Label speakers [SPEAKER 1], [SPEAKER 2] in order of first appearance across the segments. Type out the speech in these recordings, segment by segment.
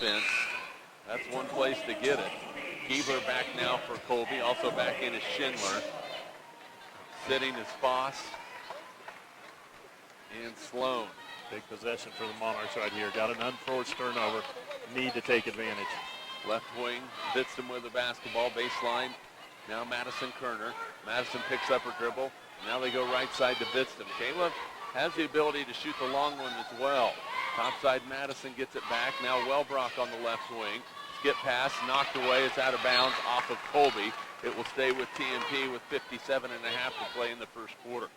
[SPEAKER 1] offense, that's one place to get it. Giebler back now for Colby. Also back in is Schindler. Sitting is Foss and Sloan.
[SPEAKER 2] Big possession for the Monarchs right here. Got an unforced turnover. Need to take advantage.
[SPEAKER 1] Left wing, Vitson with the basketball, baseline. Now Madison Kerner. Madison picks up her dribble. Now they go right side to Vitson. Kayla has the ability to shoot the long one as well. Topside Madison gets it back. Now Wellbrock on the left wing. Skip pass, knocked away. It's out of bounds off of Colby. It will stay with TMP with 57.5 to play in the first quarter.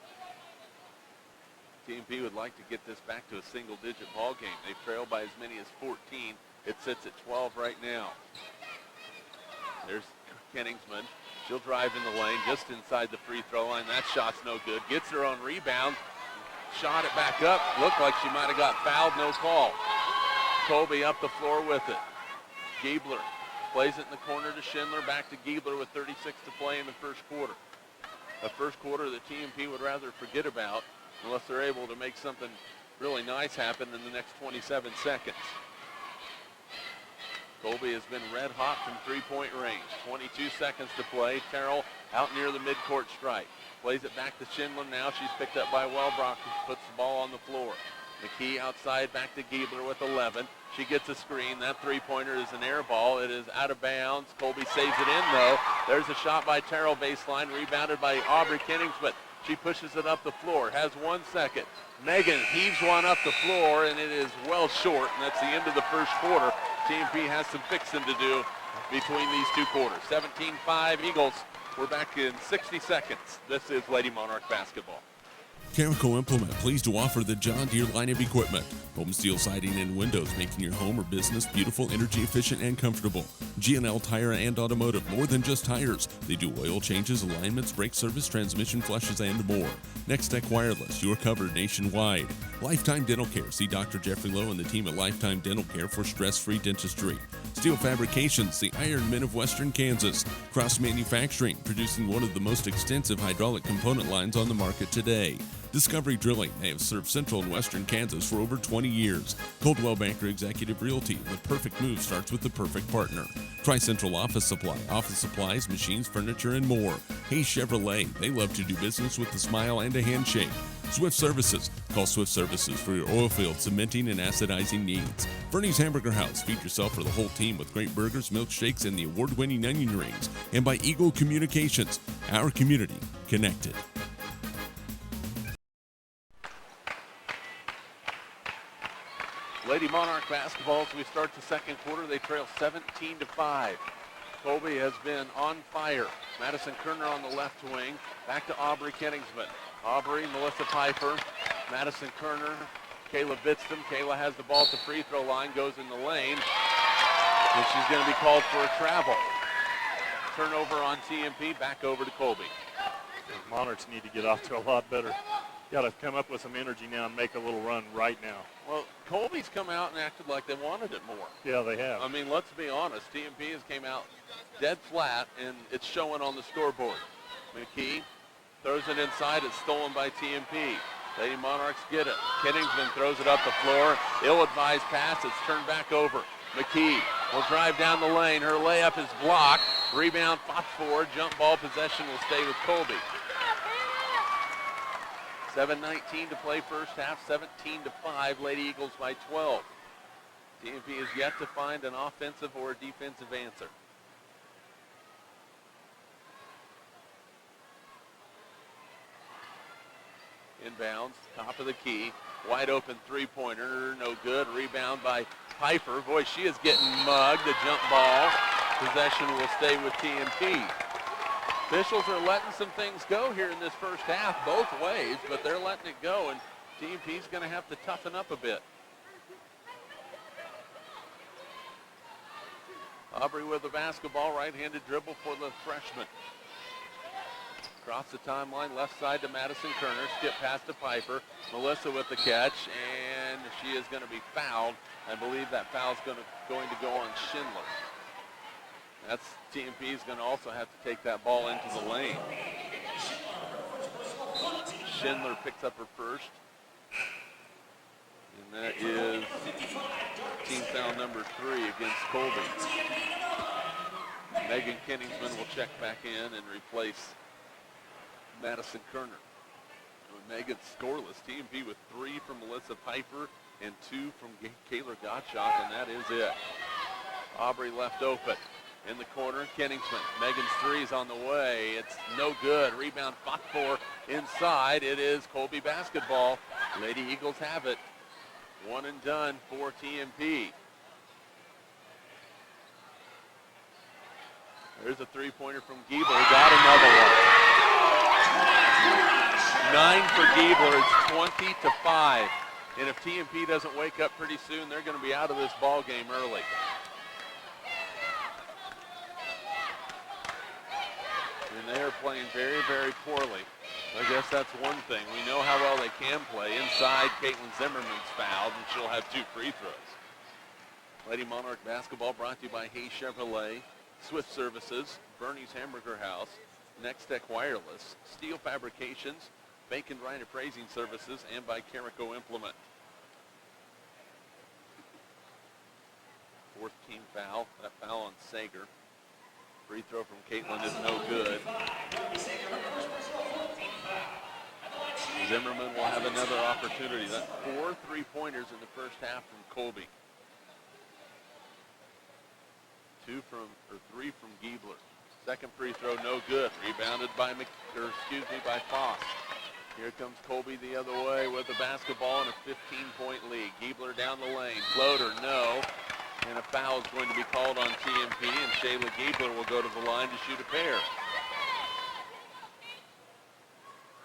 [SPEAKER 1] TMP would like to get this back to a single-digit ball game. They've trailed by as many as 14. It sits at 12 right now. There's Kenningsman. She'll drive in the lane just inside the free throw line. That shot's no good. Gets her own rebound. Shot it back up. Looked like she might have got fouled. No call. Colby up the floor with it. Giebler plays it in the corner to Schindler. Back to Giebler with 36 to play in the first quarter. A first quarter that TMP would rather forget about unless they're able to make something really nice happen in the next 27 seconds. Colby has been red hot from three-point range. 22 seconds to play. Terrell out near the midcourt stripe. Plays it back to Schindler now. She's picked up by Wellbrock, who puts the ball on the floor. McKee outside back to Giebler with 11. She gets a screen. That three-pointer is an air ball. It is out of bounds. Colby saves it in, though. There's a shot by Terrell baseline, rebounded by Aubrey Kennings, but she pushes it up the floor. Has 1 second. Megan heaves one up the floor, and it is well short, and that's the end of the first quarter. TMP has some fixing to do between these two quarters. 17-5 Eagles. We're back in 60 seconds. This is Lady Monarch basketball.
[SPEAKER 3] Carico Implement, pleased to offer the John Deere line of equipment. Home steel siding and windows, making your home or business beautiful, energy efficient, and comfortable. G&L Tire and Automotive, more than just tires. They do oil changes, alignments, brake service, transmission flushes, and more. Next Tech Wireless, you're covered nationwide. Lifetime Dental Care. See Dr. Jeffrey Lowe and the team at Lifetime Dental Care for stress-free dentistry. Steel Fabrications, the Iron Men of Western Kansas. Cross Manufacturing, producing one of the most extensive hydraulic component lines on the market today. Discovery Drilling, they have served Central and Western Kansas for over 20 years. Coldwell Banker Executive Realty, the perfect move starts with the perfect partner. Tri-Central Office Supply, office supplies, machines, furniture, and more. Hayes Chevrolet, they love to do business with a smile and a handshake. Swift Services, call Swift Services for your oil field, cementing, and acidizing needs. Bernie's Hamburger House, feed yourself or the whole team with great burgers, milkshakes, and the award-winning onion rings. And by Eagle Communications, our community connected.
[SPEAKER 1] Lady Monarch basketball as we start the second quarter. They trail 17-5. Colby has been on fire. Madison Kerner on the left wing. Back to Aubrey Kenningsman. Aubrey, Melissa Piper, Madison Kerner, Kayla Bitston. Kayla has the ball at the free throw line, goes in the lane, and she's going to be called for a travel. Turnover on TMP, back over to Colby.
[SPEAKER 2] The Monarchs need to get off to a lot better. Got to come up with some energy now and make a little run right now.
[SPEAKER 1] Well, Colby's come out and acted like they wanted it more.
[SPEAKER 2] Yeah, they have.
[SPEAKER 1] I mean, let's be honest. TMP has came out dead flat, and it's showing on the scoreboard. McKee throws it inside. It's stolen by TMP. Lady Monarchs get it. Kenningsman throws it up the floor. Ill-advised pass. It's turned back over. McKee will drive down the lane. Her layup is blocked. Rebound fought for. Jump ball possession will stay with Colby. 7:19 to play first half, 17-5, Lady Eagles by 12. TMP is yet to find an offensive or a defensive answer. Inbounds, top of the key, wide open three-pointer, no good. Rebound by Piper. Boy, she is getting mugged. The jump ball possession will stay with TMP. Officials are letting some things go here in this first half both ways, but they're letting it go, and TMP's going to have to toughen up a bit. Aubrey with the basketball, right-handed dribble for the freshman. Across the timeline, left side to Madison Kerner, skip pass to Piper. Melissa with the catch, and she is going to be fouled. I believe that foul's going to go on Schindler. That's TMP is going to also have to take that ball into the lane. Schindler picks up her first. And that is team foul number 3 against Colby. Megan Kenningsman will check back in and replace Madison Kerner. Megan's scoreless. TMP with 3 from Melissa Piper and 2 from Kayla Gottschalk, and that is it. Aubrey left open. In the corner, Kenningsman. Megan's 3 is on the way. It's no good. Rebound fought for inside. It is Colby basketball. Lady Eagles have it. 1 and done for TMP. There's a three-pointer from Giebler. Got another one. 9 for Giebler. It's 20-5. And if TMP doesn't wake up pretty soon, they're going to be out of this ball game early. And they are playing very, very poorly. I guess that's one thing. We know how well they can play. Inside, Caitlin Zimmerman's fouled, and she'll have 2 free throws. Lady Monarch basketball brought to you by Hayes Chevrolet, Swift Services, Bernie's Hamburger House, Next Tech Wireless, Steel Fabrications, Bacon Ryan Appraising Services, and by Carico Implement. 4th team foul. That foul on Sager. Free throw from Caitlin is no good. Zimmerman will have another opportunity. That's 4 3-pointers in the first half from Colby. 3 from Giebler. Second free throw, no good. Rebounded by by Foss. Here comes Colby the other way with the basketball and a 15-point lead. Giebler down the lane. Floater, no. And a foul is going to be called on TMP, and Shayla Giebler will go to the line to shoot a pair.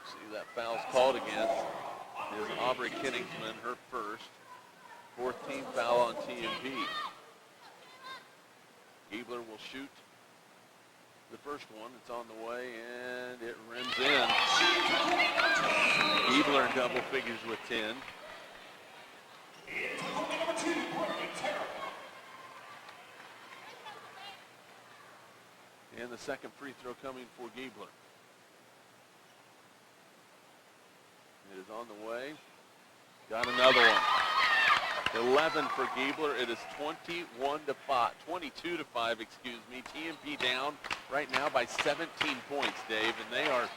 [SPEAKER 1] See, that foul's called against is Aubrey Kenningsman, her first. 4th team foul on TMP. Giebler will shoot the first one. It's on the way, and it rims in. Giebler in double figures with 10. And the second free throw coming for Giebler. It is on the way. Got another one. 11 for Giebler. It is 22-5, excuse me. TMP down right now by 17 points, Dave, and they are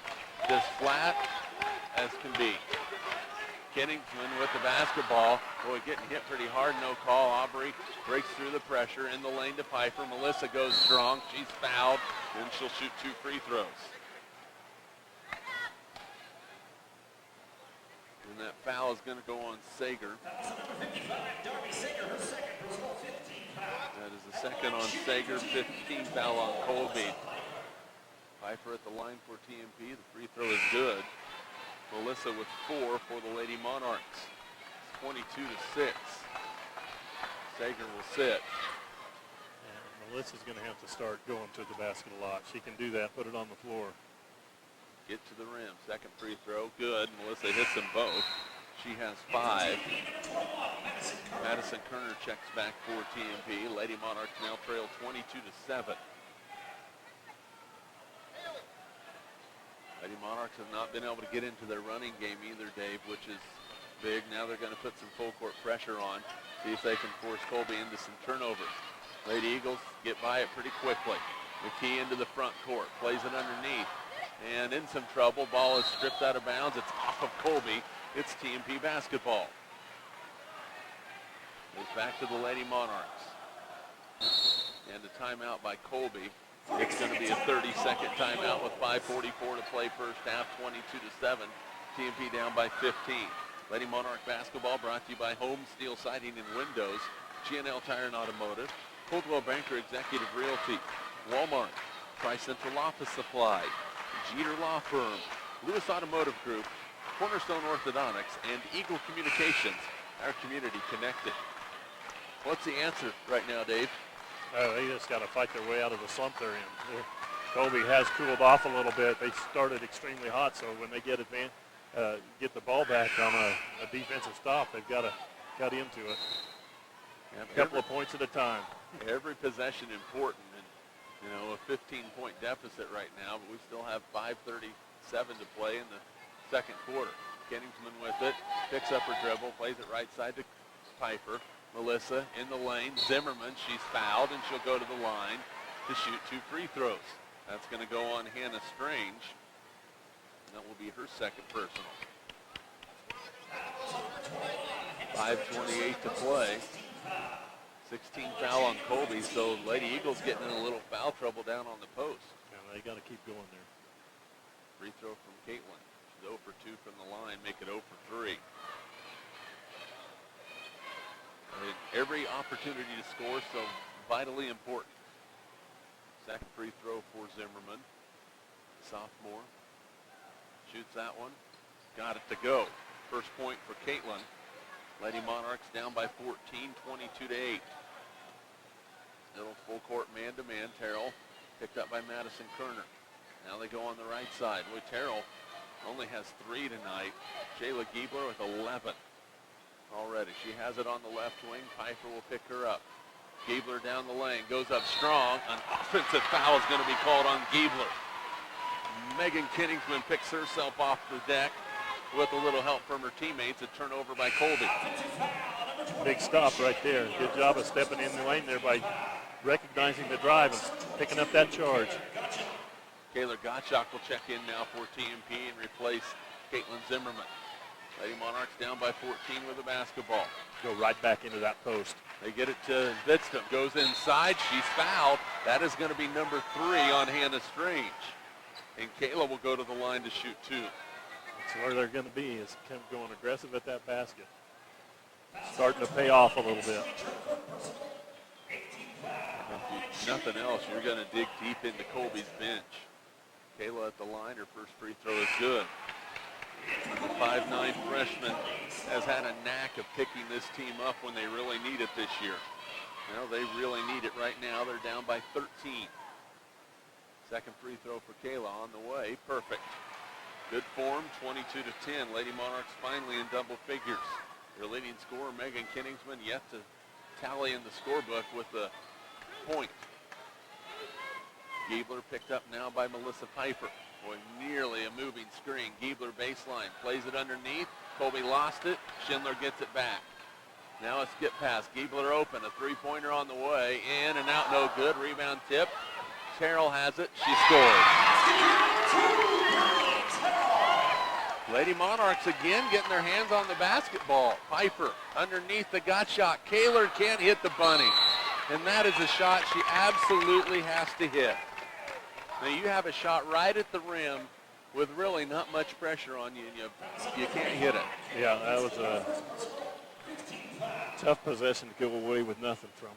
[SPEAKER 1] as flat as can be. Kenningsman with the basketball. Boy, getting hit pretty hard, no call. Aubrey breaks through the pressure in the lane to Piper. Melissa goes strong. She's fouled, and she'll shoot 2 free throws. And that foul is going to go on Sager. That is the second on Sager, 15 foul on Colby. Piper at the line for TMP. The free throw is good. Melissa with 4 for the Lady Monarchs. 22-6. Sager will sit.
[SPEAKER 2] And Melissa's going to have to start going to the basket a lot. She can do that, put it on the floor.
[SPEAKER 1] Get to the rim. Second free throw, good. Melissa hits them both. She has 5. Madison Kerner checks back for TMP. Lady Monarchs now trail 22-7. Lady Monarchs have not been able to get into their running game either, Dave, which is big. Now they're going to put some full court pressure on, see if they can force Colby into some turnovers. Lady Eagles get by it pretty quickly. McKee into the front court, plays it underneath, and in some trouble. Ball is stripped out of bounds. It's off of Colby. It's TMP basketball. Goes back to the Lady Monarchs. And a timeout by Colby. It's going to be a 30-second timeout with 5:44 to play first half, 22-7. TMP down by 15. Lady Monarch basketball brought to you by Home Steel Siding and Windows, G&L Tire and Automotive, Coldwell Banker Executive Realty, Walmart, Tri-Central Office Supply, Jeter Law Firm, Lewis Automotive Group, Cornerstone Orthodontics, and Eagle Communications, our community connected. What's the answer right now, Dave?
[SPEAKER 2] They just got to fight their way out of the slump they're in. Colby has cooled off a little bit. They started extremely hot, so when they get the ball back on a defensive stop, they've got into it. A couple of points at a time.
[SPEAKER 1] Every possession important, and a 15-point deficit right now, but we still have 5:37 to play in the second quarter. Kingsman with it, picks up her dribble, plays it right side to Piper. Melissa in the lane. Zimmerman, she's fouled, and she'll go to the line to shoot 2 free throws. That's going to go on Hannah Strange. And that will be her second personal. 5:28 to play. 16 foul on Colby, so Lady Eagles getting in a little foul trouble down on the post.
[SPEAKER 2] Yeah, they got to keep going there.
[SPEAKER 1] Free throw from Caitlin. She's 0 for 2 from the line, make it 0 for 3. And every opportunity to score, so vitally important. Second free throw for Zimmerman. Sophomore. Shoots that one. Got it to go. First point for Caitlin. Lady Monarchs down by 14, 22-8. Little full court man-to-man. Terrell picked up by Madison Kerner. Now they go on the right side. Boy, Terrell only has 3 tonight. Shayla Giebler with 11 already. She has it on the left wing. Piper will pick her up. Giebler down the lane, goes up strong. An offensive foul is going to be called on Giebler. Megan Kingsman picks herself off the deck with a little help from her teammates. A turnover by Colby.
[SPEAKER 2] Big stop right there. Good job of stepping in the lane there by recognizing the drive and picking up that charge.
[SPEAKER 1] Kayla Gottschalk will check in now for TMP and replace Caitlin Zimmerman. Lady Monarchs down by 14 with the basketball.
[SPEAKER 2] Go right back into that post.
[SPEAKER 1] They get it to Vidstam. Goes inside. She's fouled. That is going to be number 3 on Hannah Strange. And Kayla will go to the line to shoot 2.
[SPEAKER 2] That's where they're going to be, is kind of going aggressive at that basket. Starting to pay off a little bit.
[SPEAKER 1] If nothing else, you're going to dig deep into Colby's bench. Kayla at the line. Her first free throw is good. The 5'9" freshman has had a knack of picking this team up when they really need it this year. Well, they really need it right now. They're down by 13. Second free throw for Kayla on the way. Perfect. Good form, 22-10. Lady Monarchs finally in double figures. Their leading scorer, Megan Kingsman, yet to tally in the scorebook with a point. Giebler picked up now by Melissa Piper. Boy, nearly a moving screen. Giebler baseline, plays it underneath. Colby lost it. Schindler gets it back. Now a skip pass. Giebler open. A three-pointer on the way. In and out, no good. Rebound tip. Terrell has it. She scores. Lady Monarchs again getting their hands on the basketball. Piper underneath the Gottschalk. Kaler can't hit the bunny. And that is a shot she absolutely has to hit. Now you have a shot right at the rim with really not much pressure on you, and you can't hit it.
[SPEAKER 2] Yeah, that was a tough possession to go away with nothing from.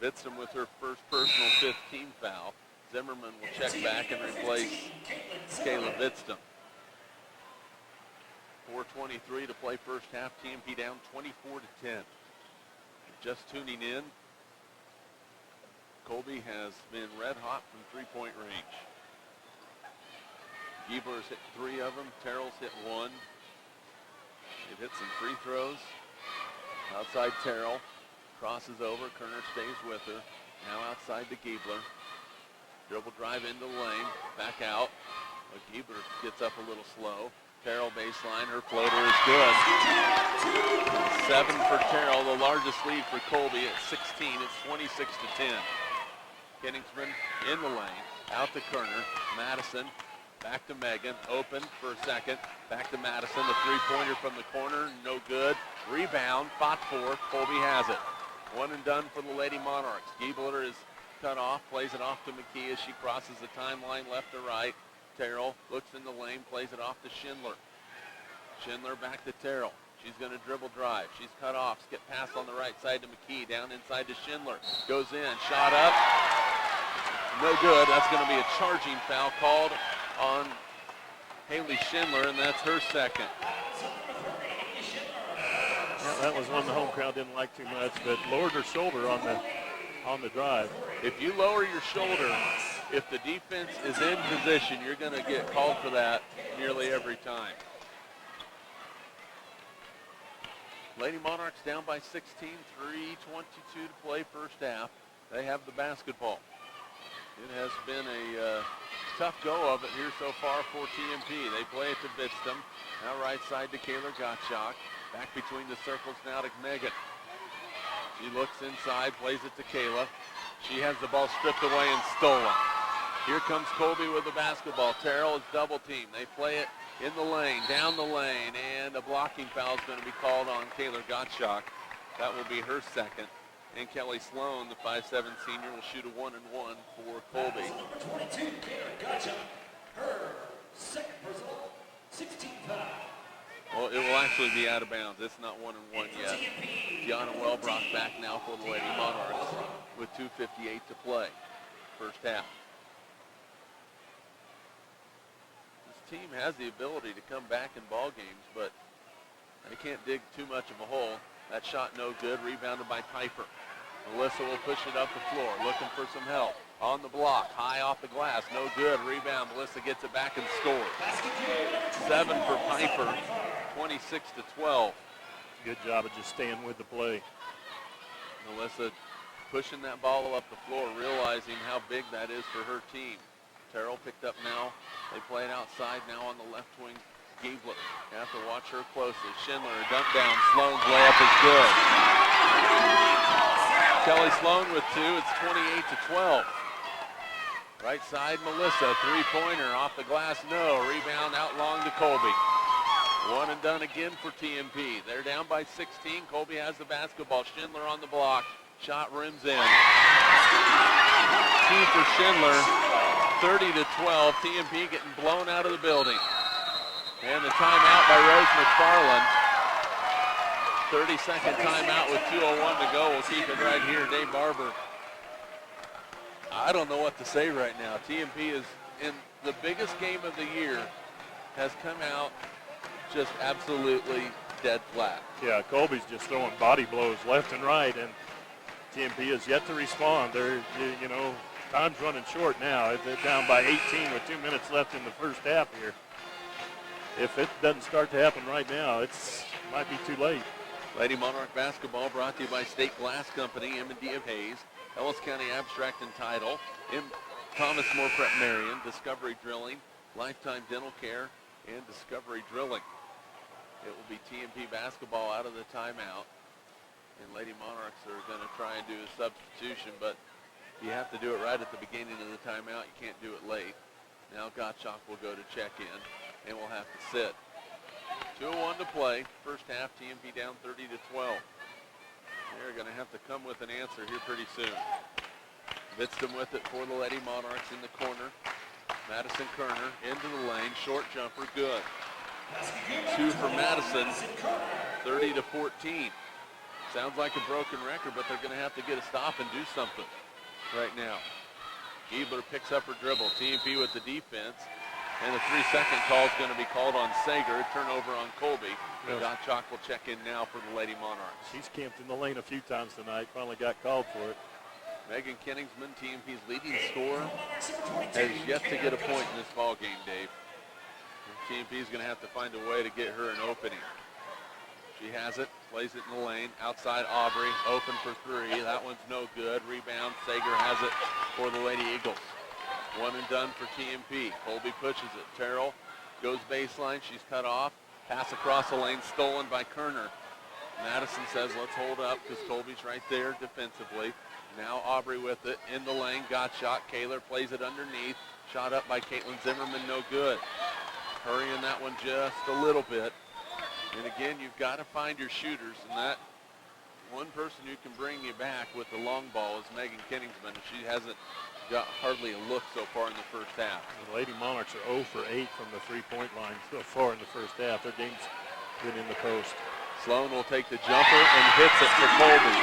[SPEAKER 1] Vidstam with her first personal 15 foul. Zimmerman will check back and replace Kayla Vidstam. 4:23 to play first half. TMP down 24-10. Just tuning in, Colby has been red hot from three-point range. Giebler's hit 3 of them. Terrell's hit 1. They've hit some free throws. Outside Terrell. Crosses over. Kerner stays with her. Now outside to Giebler. Dribble drive into the lane. Back out. But Giebler gets up a little slow. Terrell baseline. Her floater is good. 7 for Terrell. The largest lead for Colby at 16. It's 26-10. Kingsman in the lane, out to Kerner, Madison, back to Megan, open for a second, back to Madison, the three-pointer from the corner, no good. Rebound, fought for, Colby has it. One and done for the Lady Monarchs. Giebler is cut off, plays it off to McKee as she crosses the timeline left to right. Terrell looks in the lane, plays it off to Schindler. Schindler back to Terrell. She's going to dribble drive. She's cut off. Skip pass on the right side to McKee. Down inside to Schindler. Goes in. Shot up. No good. That's going to be a charging foul called on Haley Schindler, and that's her second.
[SPEAKER 2] Yeah, that was one the home crowd didn't like too much, but lowered her shoulder on the drive.
[SPEAKER 1] If you lower your shoulder, if the defense is in position, you're going to get called for that nearly every time. Lady Monarchs down by 16, 3:22 to play first half. They have the basketball. It has been a tough go of it here so far for TMP. They play it to Bitstam. Now right side to Kayla Gottschalk. Back between the circles now to Megan. She looks inside, plays it to Kayla. She has the ball stripped away and stolen. Here comes Colby with the basketball. Terrell is double teamed. They play it in the lane, down the lane, and a blocking foul is going to be called on Kayla Gottschalk. That will be her second. And Kelly Sloan, the 5'7" senior, will shoot a 1-and-1 for Colby.
[SPEAKER 4] Number 22, Kayla Gottschalk, her second personal, 16 foul.
[SPEAKER 1] Well, it will actually be out of bounds. It's not 1-and-1 yet. Deanna Wellbrock back now for the Lady Monarchs with 2:58 to play, first half. This team has the ability to come back in ball games, but they can't dig too much of a hole. That shot no good, rebounded by Piper. Melissa will push it up the floor, looking for some help. On the block, high off the glass, no good. Rebound, Melissa gets it back and scores. 7 for Piper, 26-12.
[SPEAKER 2] Good job of just staying with the play.
[SPEAKER 1] Melissa pushing that ball up the floor, realizing how big that is for her team. Terrell picked up now. They play it outside now on the left wing. Giebler, you have to watch her closely. Schindler, dump down. Sloan's layup is good. Kelly Sloan with 2. It's 28-12. Right side, Melissa. Three-pointer off the glass. No. Rebound out long to Colby. One and done again for TMP. They're down by 16. Colby has the basketball. Schindler on the block. Shot rims in. 2 for Schindler. 30-12. TMP getting blown out of the building. And the timeout by Rose McFarland. 30-second timeout with 2:01 to go. We'll keep it right here. Dave Barber. I don't know what to say right now. TMP is in the biggest game of the year, has come out just absolutely dead flat.
[SPEAKER 2] Yeah, Colby's just throwing body blows left and right, and TMP is yet to respond. They're, you know, time's running short now. They're down by 18 with 2 minutes left in the first half here. If it doesn't start to happen right now, it's might be too late.
[SPEAKER 1] Lady Monarch basketball brought to you by State Glass Company, M&D of Hayes, Ellis County Abstract and Title, Thomas More Prep Marion, Discovery Drilling, Lifetime Dental Care, and Discovery Drilling. It will be TMP basketball out of the timeout. And Lady Monarchs are going to try and do a substitution, but you have to do it right at the beginning of the timeout. You can't do it late. Now Gottschalk will go to check in, and will have to sit. 2:01 to play. First half, TMP down 30-12. They're going to have to come with an answer here pretty soon. Bitstam with it for the Lady Monarchs in the corner. Madison Kerner into the lane. Short jumper, good. 2 for Madison, 30-14. Sounds like a broken record, but they're going to have to get a stop and do something right now. Giebler picks up her dribble. TMP with the defense. And the 3-second call is going to be called on Sager. Turnover on Colby.
[SPEAKER 2] Yes.
[SPEAKER 1] Gottschalk will check in now for the Lady Monarchs.
[SPEAKER 2] She's camped in the lane a few times tonight. Finally got called for it.
[SPEAKER 1] Megan Kenningsman, TMP's leading scorer, has yet to get a point in this ball game, Dave. TMP is going to have to find a way to get her an opening. She has it, plays it in the lane. Outside Aubrey, open for 3. That one's no good. Rebound, Sager has it for the Lady Eagles. One and done for TMP. Colby pushes it. Terrell goes baseline. She's cut off. Pass across the lane, stolen by Kerner. Madison says, let's hold up because Colby's right there defensively. Now Aubrey with it in the lane. Gottschalk. Kaler plays it underneath. Shot up by Caitlin Zimmerman. No good. Hurrying that one just a little bit. And again, you've got to find your shooters. And that one person who can bring you back with the long ball is Megan Kenningsman. She hasn't got hardly a look so far in the first half.
[SPEAKER 2] The Lady Monarchs are 0 for 8 from the three-point line so far in the first half. Their game's been in the post.
[SPEAKER 1] Sloan will take the jumper and hits it for Colby.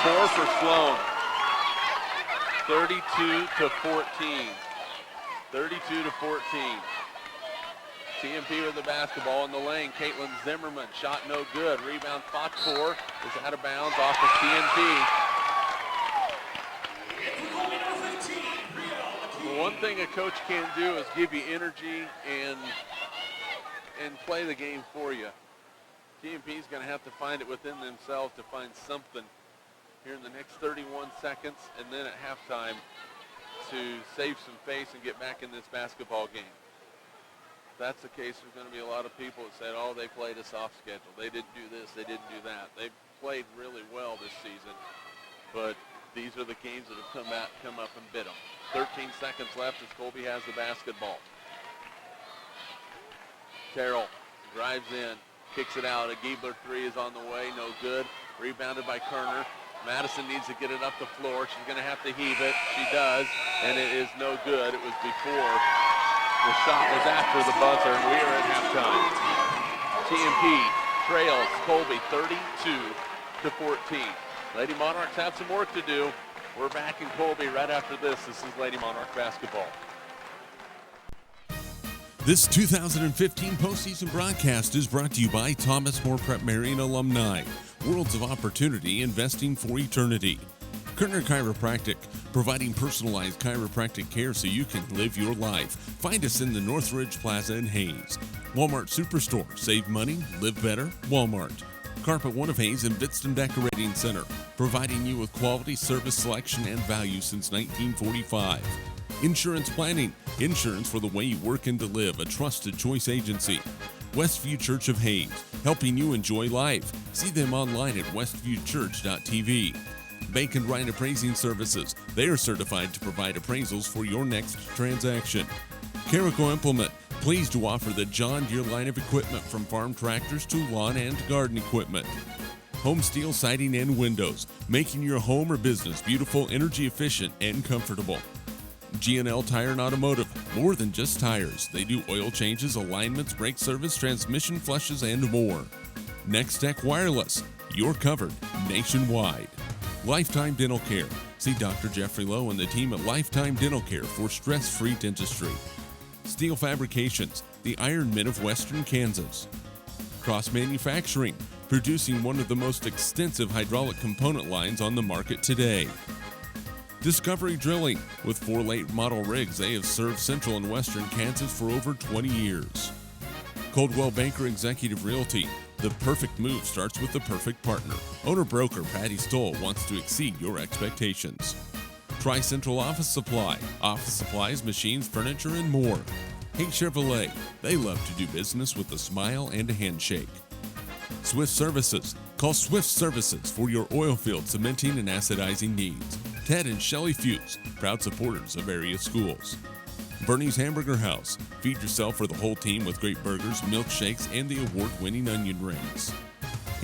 [SPEAKER 1] 4 for Sloan. 32-14. 32-14. TMP with the basketball in the lane. Caitlin Zimmerman, shot no good. Rebound fought for, is out of bounds off of TMP. One thing a coach can't do is give you energy and play the game for you. TMP is going to have to find it within themselves to find something here in the next 31 seconds, and then at halftime, to save some face and get back in this basketball game. If that's the case, there's going to be a lot of people that said, oh, they played a soft schedule. They didn't do this, they didn't do that. They played really well this season, but these are the games that have come up and bit them. 13 seconds left as Colby has the basketball. Terrell drives in, kicks it out. A Giebler three is on the way, no good. Rebounded by Kerner. Madison needs to get it up the floor. She's going to have to heave it. She does, and it is no good. It was before. The shot was after the buzzer, and we are at halftime. TMP trails Colby 32-14. Lady Monarchs have some work to do. We're back in Colby right after this. This is Lady Monarch basketball.
[SPEAKER 3] This 2015 postseason broadcast is brought to you by Thomas More Prep Marion alumni. Worlds of opportunity, investing for eternity. Kerner Chiropractic, providing personalized chiropractic care so you can live your life. Find us in the Northridge Plaza in Hayes. Walmart Superstore, save money, live better, Walmart. Carpet One of Hayes and Bitston Decorating Center, providing you with quality service selection and value since 1945. Insurance Planning, insurance for the way you work and to live, a trusted choice agency. Westview Church of Hayes, helping you enjoy life. See them online at westviewchurch.tv. Bank and Ryan Appraising Services, they are certified to provide appraisals for your next transaction. Carico Implement, pleased to offer the John Deere line of equipment from farm tractors to lawn and garden equipment. Home Steel Siding and Windows, making your home or business beautiful, energy efficient, and comfortable. G&L Tire and Automotive, more than just tires. They do oil changes, alignments, brake service, transmission flushes, and more. Next Tech Wireless, you're covered nationwide. Lifetime Dental Care. See Dr. Jeffrey Lowe and the team at Lifetime Dental Care for stress-free dentistry. Steel Fabrications, the Iron Men of Western Kansas. Cross Manufacturing, producing one of the most extensive hydraulic component lines on the market today. Discovery Drilling, with 4 late model rigs, they have served central and western Kansas for over 20 years. Coldwell Banker Executive Realty, the perfect move starts with the perfect partner. Owner-broker Patty Stoll wants to exceed your expectations. Tri-Central Office Supply, office supplies, machines, furniture, and more. Hank Chevrolet, they love to do business with a smile and a handshake. Swift Services, call Swift Services for your oil field cementing and acidizing needs. Ted and Shelley Fuchs, proud supporters of various schools. Bernie's Hamburger House, feed yourself or the whole team with great burgers, milkshakes, and the award-winning onion rings.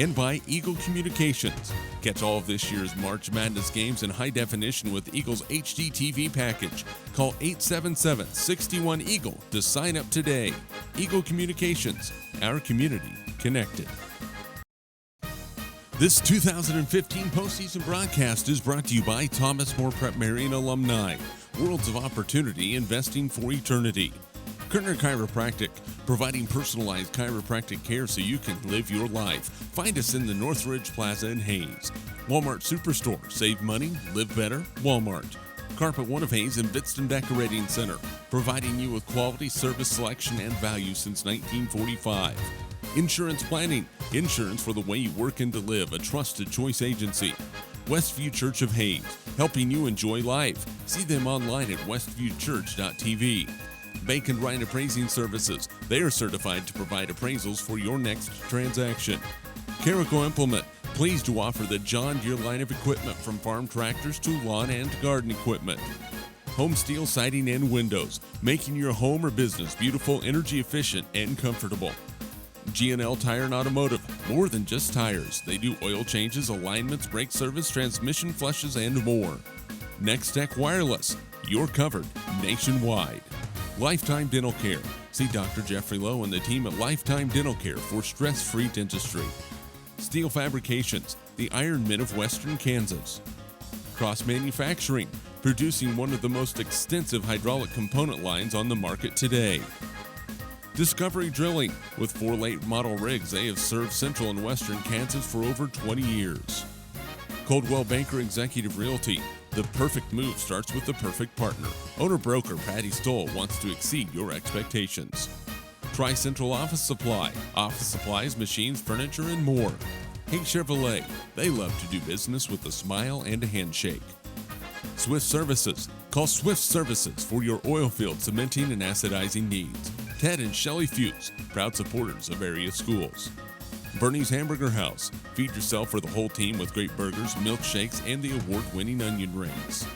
[SPEAKER 3] And by Eagle Communications. Catch all of this year's March Madness games in high definition with Eagle's HD TV package. Call 877-61-EAGLE to sign up today. Eagle Communications, our community connected. This 2015 postseason broadcast is brought to you by Thomas More Prep Marion alumni. Worlds of opportunity, investing for eternity. Kerner Chiropractic, providing personalized chiropractic care so you can live your life. Find us in the Northridge Plaza in Hayes. Walmart Superstore, save money, live better, Walmart. Carpet One of Hayes and Bitston Decorating Center, providing you with quality service selection and value since 1945. Insurance Planning, insurance for the way you work and to live, a trusted choice agency. Westview Church of Hayes, helping you enjoy life. See them online at westviewchurch.tv. Bank and Ryan Appraising Services, they are certified to provide appraisals for your next transaction. Carico Implement, pleased to offer the John Deere line of equipment from farm tractors to lawn and garden equipment. Home Steel Siding and Windows, making your home or business beautiful, energy efficient, and comfortable. G&L Tire and Automotive, more than just tires. They do oil changes, alignments, brake service, transmission flushes, and more. Next Tech Wireless, you're covered nationwide. Lifetime Dental Care. See Dr. Jeffrey Lowe and the team at Lifetime Dental Care for stress-free dentistry. Steel Fabrications, the Iron Men of Western Kansas. Cross Manufacturing, producing one of the most extensive hydraulic component lines on the market today. Discovery Drilling, with 4 late model rigs, they have served central and western Kansas for over 20 years. Coldwell Banker Executive Realty, the perfect move starts with the perfect partner. Owner-broker Patty Stoll wants to exceed your expectations. Tri-Central Office Supply, office supplies, machines, furniture, and more. Hank Chevrolet, they love to do business with a smile and a handshake. Swift Services. Call Swift Services for your oil field cementing and acidizing needs. Ted and Shelley Fuse, proud supporters of area schools. Bernie's Hamburger House. Feed yourself or the whole team with great burgers, milkshakes, and the award-winning onion rings.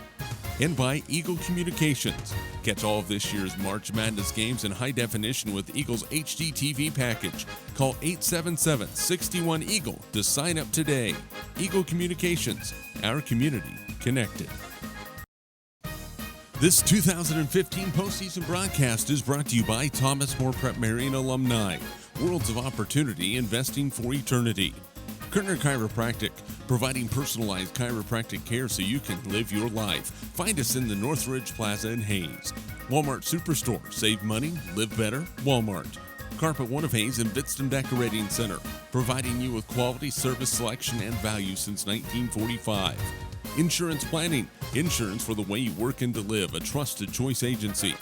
[SPEAKER 3] And by Eagle Communications. Catch all of this year's March Madness games in high definition with Eagle's HD TV package. Call 877-61-EAGLE to sign up today. Eagle Communications, our community connected. This 2015 postseason broadcast is brought to you by Thomas More Prep Marion alumni. Worlds of opportunity, investing for eternity. Kerner Chiropractic, providing personalized chiropractic care so you can live your life. Find us in the Northridge Plaza in Hayes. Walmart Superstore, save money, live better, Walmart. Carpet One of Hayes and Bitston Decorating Center, providing you with quality service selection and value since 1945. Insurance Planning, insurance for the way you work and to live, a trusted choice agency.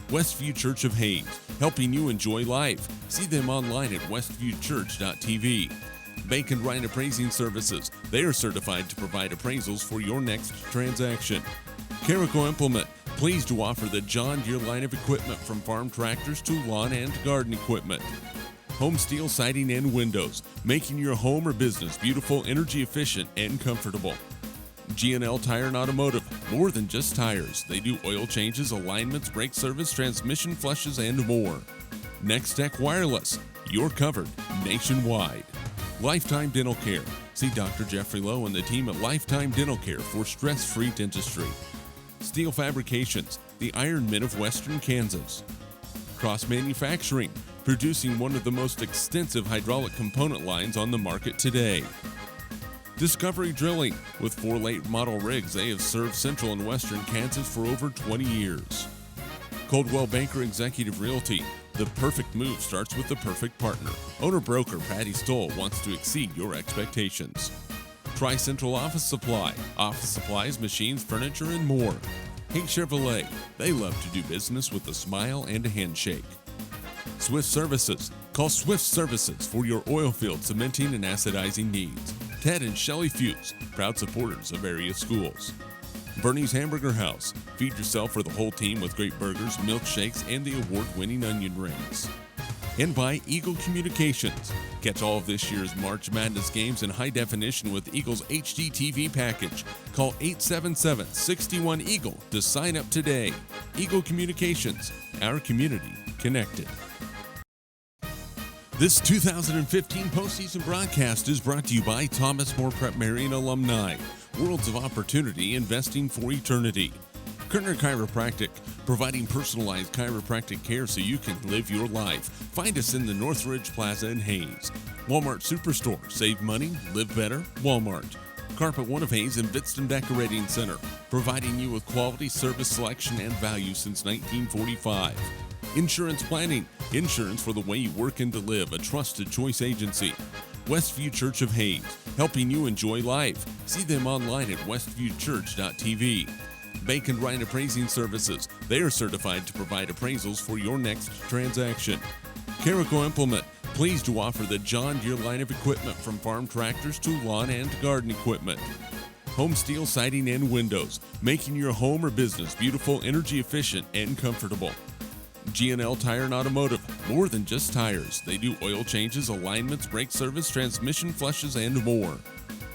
[SPEAKER 3] Westview Church of Hayes, helping you enjoy life. See them online at westviewchurch.tv. Bank and Ryan Appraising Services, they are certified to provide appraisals for your next transaction. Carico Implement, pleased to offer the John Deere line of equipment from farm tractors to lawn and garden equipment. Home Steel Siding and Windows, making your home or business beautiful, energy efficient, and comfortable. G&L Tire and Automotive, more than just tires. They do oil changes, alignments, brake service, transmission flushes, and more. Next Tech Wireless, you're covered nationwide. Lifetime Dental Care. See Dr. Jeffrey Lowe and the team at Lifetime Dental Care for stress-free dentistry. Steel Fabrications, the Iron Men of Western Kansas. Cross Manufacturing, producing one of the most extensive hydraulic component lines on the market today. Discovery Drilling, with 4 late model rigs, they have served central and western Kansas for over 20 years. Coldwell Banker Executive Realty, the perfect move starts with the perfect partner. Owner-broker Patty Stoll wants to exceed your expectations. Tri-Central Office Supply, office supplies, machines, furniture, and more. Hank Chevrolet, they love to do business with a smile and a handshake. Swift Services, call Swift Services for your oil field cementing and acidizing needs. Ted and Shelley Fuse, proud supporters of area schools. Bernie's Hamburger House, feed yourself or the whole team with great burgers, milkshakes, and the award-winning onion rings. And by Eagle Communications. Catch all of this year's March Madness games in high definition with Eagle's HD TV package. Call 877-61-EAGLE to sign up today. Eagle Communications, our community connected. This 2015 postseason broadcast is brought to you by Thomas More Prep Marion alumni. Worlds of opportunity, investing for eternity. Kerner Chiropractic, providing personalized chiropractic care so you can live your life. Find us in the Northridge Plaza in Hayes. Walmart Superstore, save money, live better, Walmart. Carpet One of Hayes and Bitston Decorating Center, providing you with quality service selection and value since 1945. Insurance Planning, insurance for the way you work and to live, a trusted choice agency. Westview Church of Hayes, helping you enjoy life. See them online at westviewchurch.tv. Bank and Ryan Appraising Services, they are certified to provide appraisals for your next transaction. Carico Implement, pleased to offer the John Deere line of equipment from farm tractors to lawn and garden equipment. Home Steel Siding and Windows, making your home or business beautiful, energy efficient, and comfortable. G&L Tire and Automotive, more than just tires. They do oil changes, alignments, brake service, transmission flushes, and more.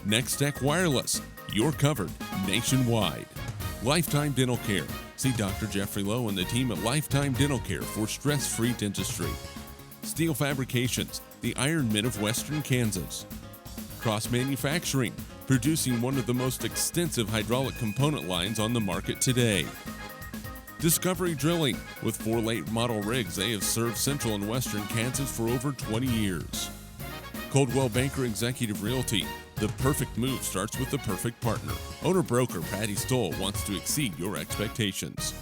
[SPEAKER 3] Next Tech Wireless, you're covered nationwide. Lifetime Dental Care. See Dr. Jeffrey Lowe and the team at Lifetime Dental Care for stress-free dentistry. Steel Fabrications, the Iron Men of Western Kansas. Cross Manufacturing, producing one of the most extensive hydraulic component lines on the market today. Discovery Drilling, with 4 late model rigs, they have served central and western Kansas for over 20 years. Coldwell Banker Executive Realty, the perfect move starts with the perfect partner. Owner-broker Patty Stoll wants to exceed your expectations.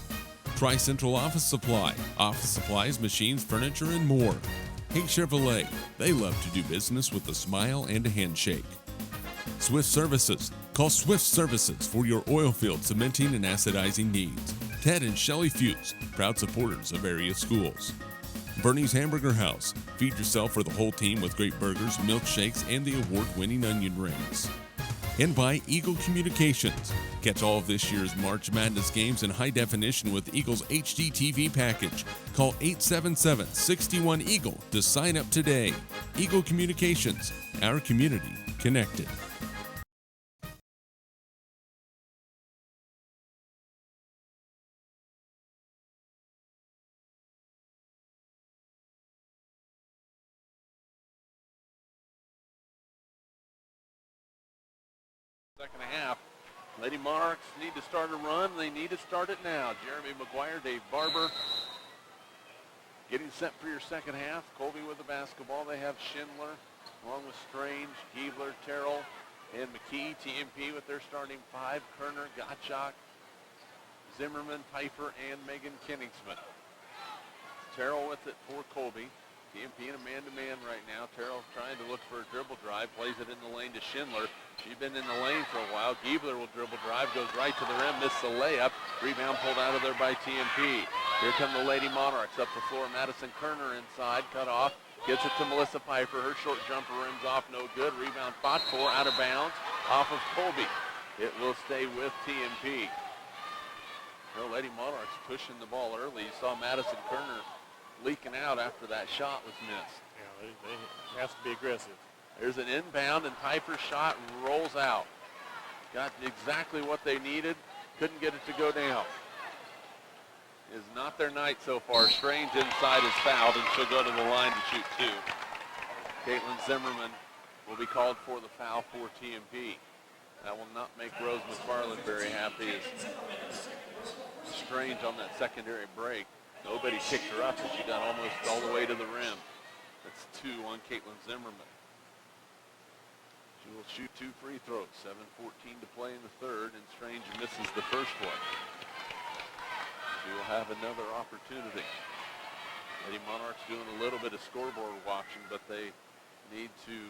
[SPEAKER 3] Tri-Central Office Supply, office supplies, machines, furniture, and more. Hank Chevrolet, they love to do business with a smile and a handshake. Swift Services, call Swift Services for your oil field cementing and acidizing needs. Ted and Shelley Fuse, proud supporters of area schools. Bernie's Hamburger House, feed yourself or the whole team with great burgers, milkshakes, and the award-winning onion rings. And by Eagle Communications. Catch all of this year's March Madness games in high definition with Eagle's HD TV package. Call 877-61-EAGLE to sign up today. Eagle Communications, our community connected.
[SPEAKER 1] Second half. Lady Monarchs need to start a run. They need to start it now. Jeremy McGuire, Dave Barber getting set for your second half. Colby with the basketball. They have Schindler along with Strange, Giebler, Terrell, and McKee. TMP with their starting five. Kerner, Gottschalk, Zimmerman, Pfeiffer, and Megan Kenningsman. Terrell with it for Colby. TMP in a man-to-man right now. Terrell trying to look for a dribble drive. Plays it in the lane to Schindler. She's been in the lane for a while. Giebler will dribble drive. Goes right to the rim. Misses a layup. Rebound pulled out of there by TMP. Here come the Lady Monarchs up the floor. Madison Kerner inside. Cut off. Gets it to Melissa Pfeiffer. Her short jumper rims off. No good. Rebound fought for. Out of bounds. Off of Colby. It will stay with TMP. The Lady Monarchs pushing the ball early. You saw Madison Kerner leaking out after that shot was missed.
[SPEAKER 2] Yeah, they have to be aggressive.
[SPEAKER 1] There's an inbound, and Piper's shot rolls out. Got exactly what they needed. Couldn't get it to go down. Is not their night so far. Strange inside is fouled, and she'll go to the line to shoot two. Caitlin Zimmerman will be called for the foul for TMP. That will not make Rose McFarland very happy. As Strange on that secondary break. Nobody picked her up, and she got almost all the way to the rim. That's two on Caitlin Zimmerman. She will shoot two free throws. 7:14 to play in the third, and Strange misses the first one. She will have another opportunity. Lady Monarchs doing a little bit of scoreboard watching, but they need to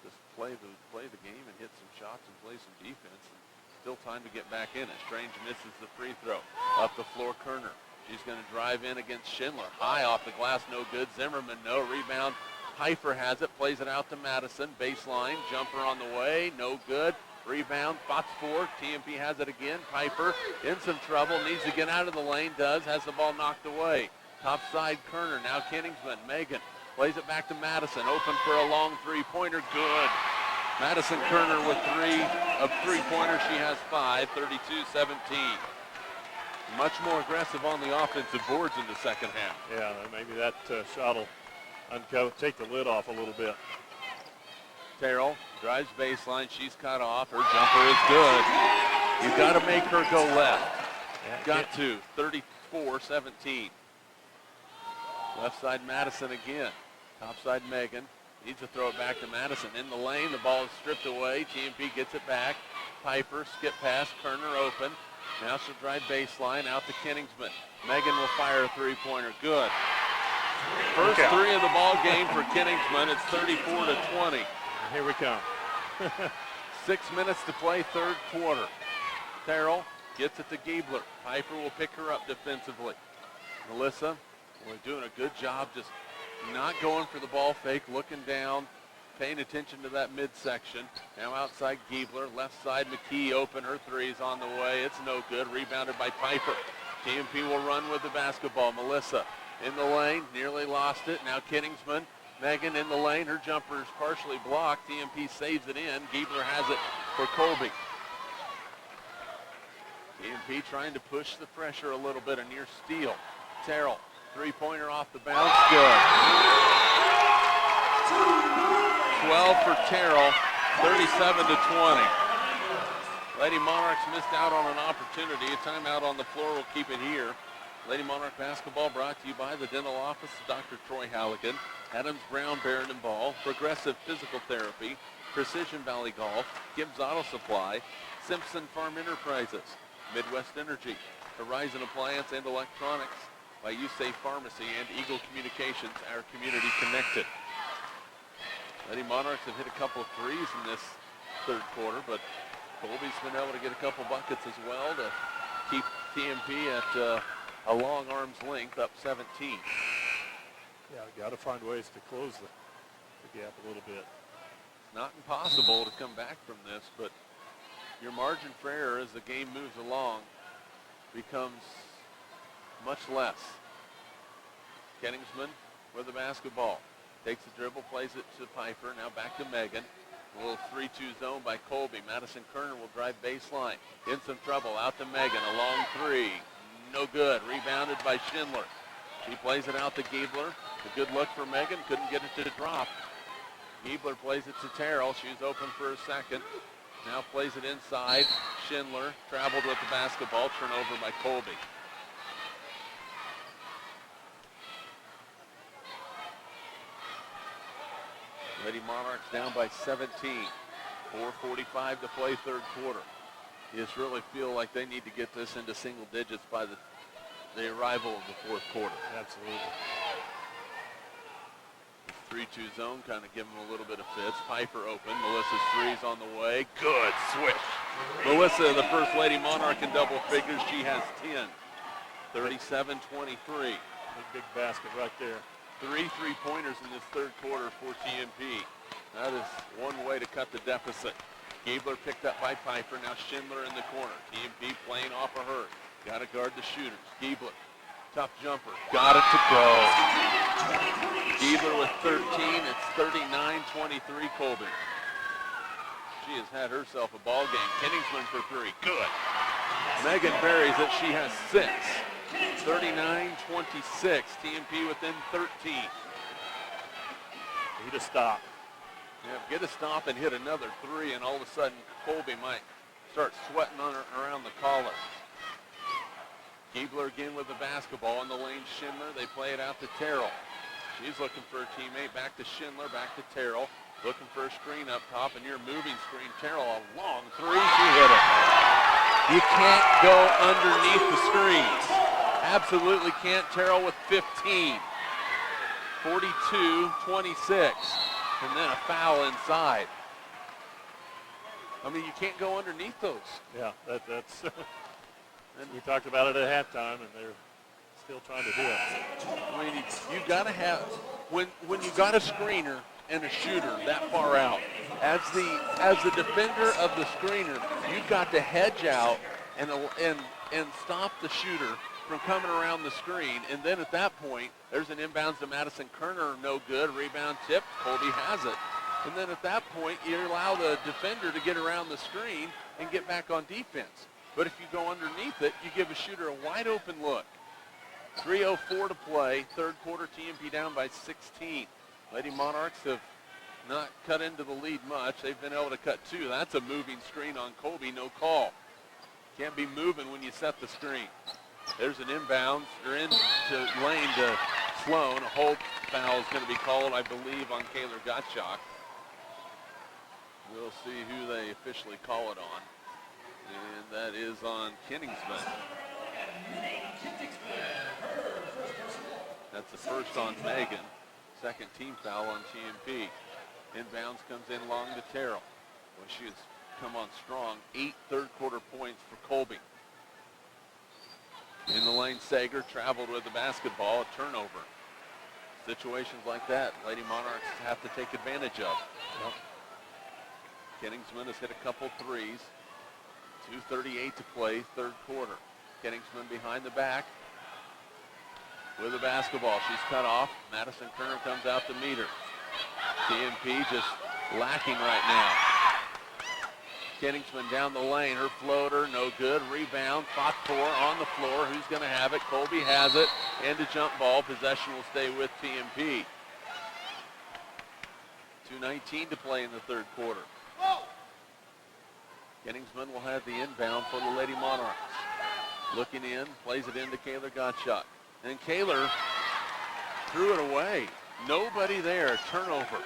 [SPEAKER 1] just play the game and hit some shots and play some defense. And still time to get back in it. Strange misses the free throw. Up the floor, Kerner. She's going to drive in against Schindler. High off the glass, no good. Zimmerman, no rebound. Pfeiffer has it, plays it out to Madison. Baseline, jumper on the way, no good. Rebound, Fox 4. TMP has it again. Pfeiffer in some trouble, needs to get out of the lane, does, has the ball knocked away. Top side, Kerner, now Kenningsman. Megan plays it back to Madison, open for a long three-pointer, good. Madison Kerner with three-pointers. She has 5, 32-17. Much more aggressive on the offensive boards in the second half.
[SPEAKER 2] Yeah, maybe that shot will take the lid off a little bit.
[SPEAKER 1] Terrell drives baseline. She's cut off. Her jumper is good. You've got to make her go left.
[SPEAKER 2] Yeah,
[SPEAKER 1] got to. 34-17. Left side Madison again. Top side Megan. Needs to throw it back to Madison. In the lane, the ball is stripped away. TMP gets it back. Piper, skip pass. Kerner open. Now she'll drive baseline out to Kenningsman. Megan will fire a three-pointer. Good. First three of the ball game for Kenningsman. It's 34-20.
[SPEAKER 2] Here we come.
[SPEAKER 1] 6 minutes to play, third quarter. Terrell gets it to Giebler. Piper will pick her up defensively. Melissa, we're doing a good job just not going for the ball fake, looking down, paying attention to that midsection. Now outside Giebler, left side McKee open. Her three is on the way. It's no good. Rebounded by Piper. TMP will run with the basketball. Melissa in the lane, nearly lost it. Now Kenningsman. Megan in the lane. Her jumper is partially blocked. TMP saves it in. Giebler has it for Colby. TMP trying to push the pressure a little bit. A near steal. Terrell, three-pointer off the bounce. Good. 12 for Terrell, 37-20. Lady Monarchs missed out on an opportunity. A timeout on the floor will keep it here. Lady Monarch basketball brought to you by the dental office of Dr. Troy Halligan, Adams Brown Barron and Ball, Progressive Physical Therapy, Precision Valley Golf, Gibbs Auto Supply, Simpson Farm Enterprises, Midwest Energy, Horizon Appliance and Electronics, by USAFE Pharmacy and Eagle Communications, our community connected. Lady Monarchs have hit a couple of threes in this third quarter, but Colby's been able to get a couple buckets as well to keep TMP at a long arm's length, up 17.
[SPEAKER 2] Yeah, got to find ways to close the gap a little bit.
[SPEAKER 1] Not impossible to come back from this, but your margin for error as the game moves along becomes much less. Kenningsman with the basketball. Takes the dribble, plays it to Piper. Now back to Megan. A little 3-2 zone by Colby. Madison Kerner will drive baseline. In some trouble. Out to Megan. A long three. No good. Rebounded by Schindler. She plays it out to Giebler. A good look for Megan. Couldn't get it to drop. Giebler plays it to Terrell. She's open for a second. Now plays it inside. Schindler traveled with the basketball. Turnover by Colby. Lady Monarchs down by 17. 4:45 to play third quarter. You just really feel like they need to get this into single digits by the arrival of the fourth quarter.
[SPEAKER 2] Absolutely.
[SPEAKER 1] 3-2 zone kind of giving them a little bit of fits. Piper open. Melissa's three's on the way. Good switch. Melissa, the first Lady Monarch in double figures. She has 10. 37-23.
[SPEAKER 2] Big basket right there.
[SPEAKER 1] 3 3-pointers in this third quarter for TMP. That is one way to cut the deficit. Giebler picked up by Piper. Now Schindler in the corner. TMP playing off of her. Got to guard the shooters. Giebler, tough jumper. Got it to go. Giebler with 13. It's 39-23 Colby. She has had herself a ball game. Kenningsman for three. Good. Megan buries it. She has 6. 39-26. TMP within 13.
[SPEAKER 2] Need a stop.
[SPEAKER 1] Yeah, get a stop and hit another three, and all of a sudden Colby might start sweating on her around the collar. Giebler again with the basketball in the lane. Schindler, they play it out to Terrell. She's looking for a teammate. Back to Schindler, back to Terrell. Looking for a screen up top, and your moving screen. Terrell, a long three. She hit it. You can't go underneath the screens. Absolutely can't. Terrell with 15. 42-26. And then a foul inside. I mean, you can't go underneath those.
[SPEAKER 2] Yeah, that's we talked about it at halftime, and they're still trying to do it.
[SPEAKER 1] I mean, you got to have, when you got a screener and a shooter that far out, as the defender of the screener, you've got to hedge out and stop the shooter from coming around the screen. And then at that point, there's an inbounds to Madison Kerner, no good. Rebound tip, Colby has it. And then at that point, you allow the defender to get around the screen and get back on defense. But if you go underneath it, you give a shooter a wide open look. 3:04 to play, third quarter. TMP down by 16. Lady Monarchs have not cut into the lead much. They've been able to cut 2. That's a moving screen on Colby, no call. Can't be moving when you set the screen. There's an inbound. They're into lane to Sloan. A hold foul is going to be called, I believe, on Kaylor Gottschalk. We'll see who they officially call it on. And that is on Kenningsman. That's the first on Megan. Second team foul on TMP. Inbounds comes in long to Terrell. Well, she has come on strong. 8 third quarter points for Colby. In the lane, Sager traveled with the basketball, a turnover. Situations like that, Lady Monarchs have to take advantage of. Yep. Kenningsman has hit a couple threes. 2:38 to play, third quarter. Kenningsman behind the back with the basketball. She's cut off. Madison Kerner comes out to meet her. TMP just lacking right now. Kenningsman down the lane. Her floater, no good. Rebound, fought for on the floor. Who's going to have it? Colby has it. And a jump ball. Possession will stay with TMP. 2:19 to play in the third quarter. Kenningsman will have the inbound for the Lady Monarchs. Looking in, plays it into Kaylor Gottschalk. And Kaylor threw it away. Nobody there. Turnover.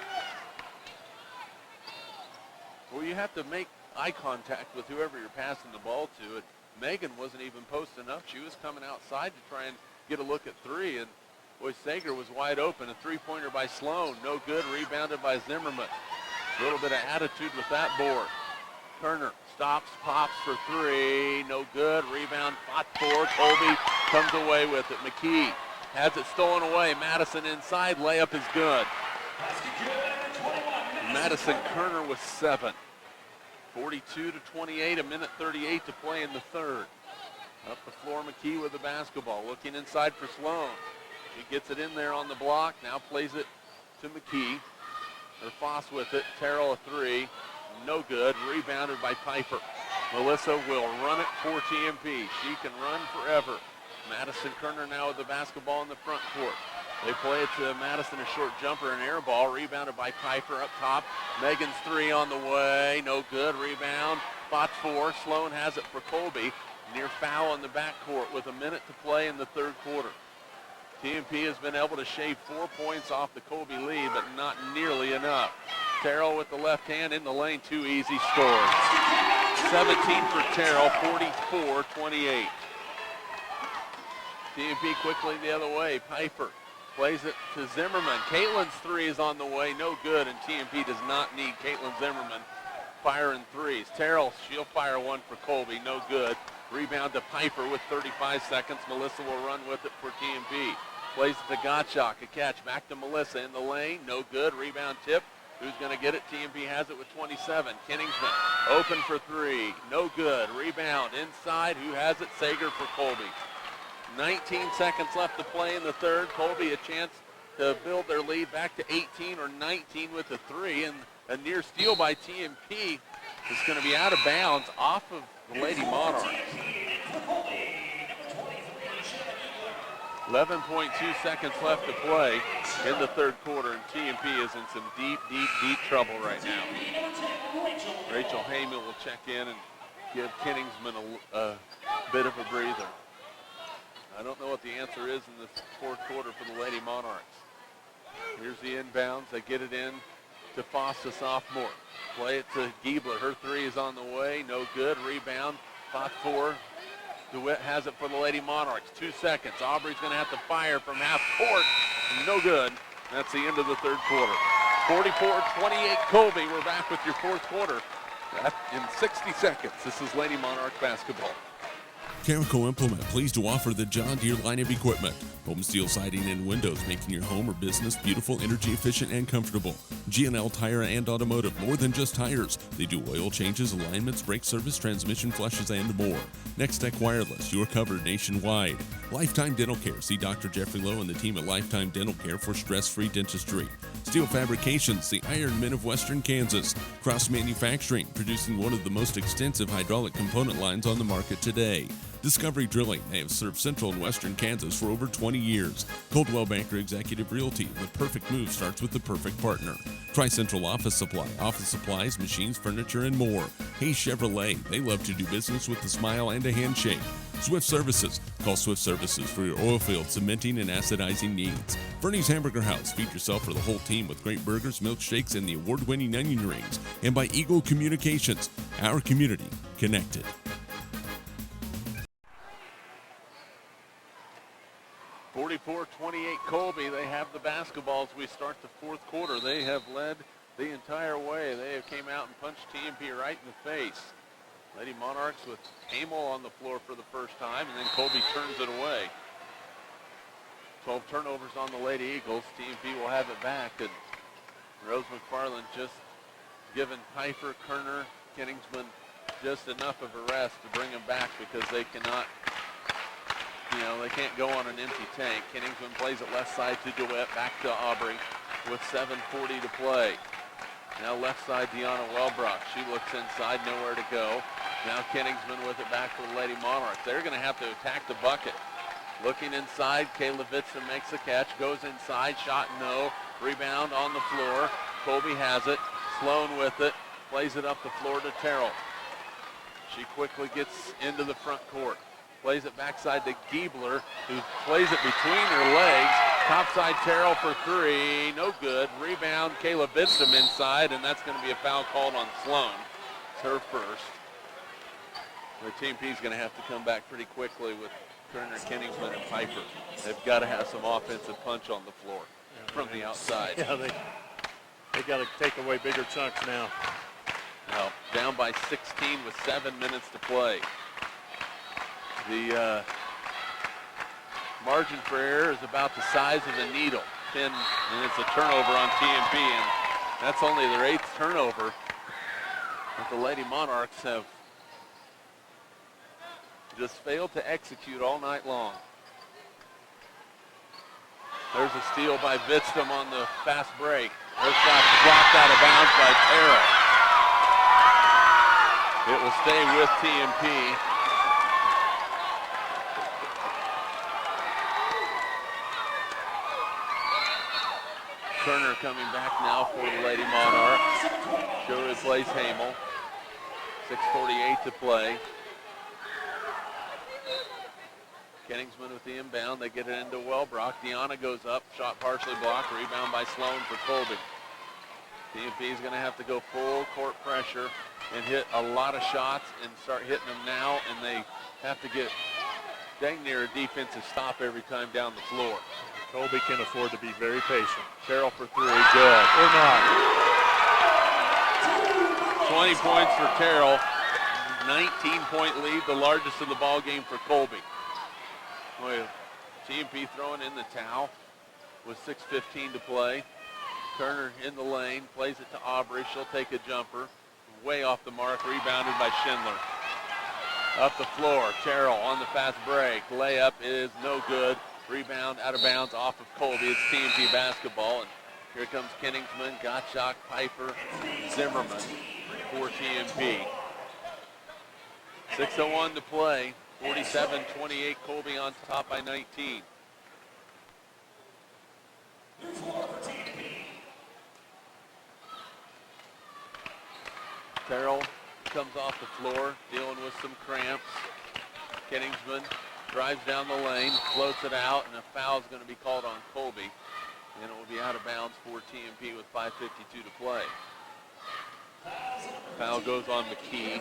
[SPEAKER 1] Well, you have to make eye contact with whoever you're passing the ball to. And Megan wasn't even posting up. She was coming outside to try and get a look at three. And boy, Sager was wide open. A three-pointer by Sloan. No good. Rebounded by Zimmerman. A little bit of attitude with that board. Kerner stops, pops for three. No good. Rebound, fought for. Colby comes away with it. McKee has it stolen away. Madison inside. Layup is good. Madison Kerner with 7. 42-28, a minute 38 to play in the third. Up the floor, McKee with the basketball, looking inside for Sloan. She gets it in there on the block, now plays it to McKee. Or Foss with it, Terrell a three, no good, rebounded by Piper. Melissa will run it for TMP. She can run forever. Madison Kerner now with the basketball in the front court. They play it to Madison, a short jumper, an air ball, rebounded by Piper up top. Megan's three on the way, no good, rebound, spot four. Sloan has it for Colby. Near foul in the backcourt with a minute to play in the third quarter. TMP has been able to shave 4 points off the Colby lead, but not nearly enough. Terrell with the left hand in the lane, two easy scores. 17 for Terrell, 44-28. TMP quickly the other way. Piper plays it to Zimmerman. Caitlin's three is on the way, no good, and TMP does not need Caitlin Zimmerman firing threes. Terrell, she'll fire one for Colby, no good. Rebound to Piper with 35 seconds. Melissa will run with it for TMP. Plays it to Gottschalk, a catch back to Melissa in the lane, no good. Rebound tip. Who's going to get it? TMP has it with 27. Kenningsman open for three, no good. Rebound inside. Who has it? Sager for Colby. 19 seconds left to play in the third. Colby a chance to build their lead back to 18 or 19 with a three, and a near steal by TMP is going to be out of bounds off of the Lady Monarchs. 11.2 seconds left to play in the third quarter, and TMP is in some deep trouble right now. Rachel Heyman will check in and give Kenningsman a bit of a breather. I don't know what the answer is in this fourth quarter for the Lady Monarchs. Here's the inbounds. They get it in to Foss, the sophomore. Play it to Giebler. Her three is on the way. No good. Rebound. Spot four. DeWitt has it for the Lady Monarchs. 2 seconds. Aubrey's going to have to fire from half court. No good. That's the end of the third quarter. 44-28 Colby. We're back with your fourth quarter in 60 seconds. This is Lady Monarch basketball.
[SPEAKER 3] Carico Implement, pleased to offer the John Deere line of equipment. Home steel siding and windows, making your home or business beautiful, energy efficient, and comfortable. G&L Tire and Automotive, more than just tires. They do oil changes, alignments, brake service, transmission flushes, and more. Next Tech Wireless, you're covered nationwide. Lifetime Dental Care. See Dr. Jeffrey Lowe and the team at Lifetime Dental Care for stress-free dentistry. Steel Fabrications, the Iron Men of Western Kansas. Cross Manufacturing, producing one of the most extensive hydraulic component lines on the market today. Discovery Drilling, they have served Central and Western Kansas for over 20 years. Coldwell Banker Executive Realty, the perfect move starts with the perfect partner. Tri-Central Office Supply, office supplies, machines, furniture, and more. Hayes Chevrolet, they love to do business with a smile and a handshake. Swift Services, call Swift Services for your oil field, cementing, and acidizing needs. Bernie's Hamburger House, feed yourself or the whole team with great burgers, milkshakes, and the award-winning onion rings. And by Eagle Communications, our community connected.
[SPEAKER 1] 44-28 Colby. They have the basketballs. We start the fourth quarter. They have led the entire way. They have came out and punched TMP right in the face. Lady Monarchs with Hamel on the floor for the first time, and then Colby turns it away. 12 turnovers on the Lady Eagles. TMP will have it back, and Rose McFarland just giving Piper, Kerner, Kenningsman just enough of a rest to bring them back because they cannot, they can't go on an empty tank. Kenningsman plays it left side to DeWitt, back to Aubrey with 7:40 to play. Now left side, Deanna Wellbrock. She looks inside, nowhere to go. Now Kenningsman with it back for the Lady Monarchs. They're going to have to attack the bucket. Looking inside, Kayla Vitson makes the catch, goes inside, shot no. Rebound on the floor. Colby has it. Sloan with it. Plays it up the floor to Terrell. She quickly gets into the front court. Plays it backside to Giebler, who plays it between her legs. Topside Terrell for three, no good. Rebound, Kayla Bitsum inside, and that's going to be a foul called on Sloan. It's her first. The TMP is going to have to come back pretty quickly with Kerner, Kenningsman, and Piper. They've got to have some offensive punch on the floor from the outside.
[SPEAKER 2] Yeah, they got to take away bigger chunks now.
[SPEAKER 1] Well, down by 16 with 7 minutes to play. The margin for error is about the size of a needle. And it's a turnover on TMP, and that's only their 8th turnover But the Lady Monarchs have just failed to execute all night long. There's a steal by Vidstam on the fast break. Her shot's blocked out of bounds by Terrell. It will stay with TMP. Turner coming back now for the Lady Monarchs. She'll replace Hamel. 6:48 to play. Kenningsman with the inbound. They get it into Wellbrock. Deanna goes up. Shot partially blocked. Rebound by Sloan for Colby. TMP is going to have to go full court pressure and hit a lot of shots and start hitting them now. And they have to get dang near a defensive stop every time down the floor.
[SPEAKER 2] Colby can afford to be very patient.
[SPEAKER 1] Terrell for three. Good.
[SPEAKER 2] Or not.
[SPEAKER 1] 20 points for Terrell. 19-point lead, the largest of the ball game for Colby. Well, TMP throwing in the towel with 6:15 to play. Turner in the lane, plays it to Aubrey. She'll take a jumper. Way off the mark, rebounded by Schindler. Up the floor, Terrell on the fast break. Layup is no good. Rebound out of bounds off of Colby. It's TMP basketball. And here comes Kenningsman, Gottschalk, Piper, Zimmerman for TMP. 6:01 to play. 47-28, Colby on top by 19. Terrell comes off the floor, dealing with some cramps. Kenningsman drives down the lane, floats it out, and a foul is going to be called on Colby. And it will be out of bounds for TMP with 5:52 to play. Foul goes on McKee,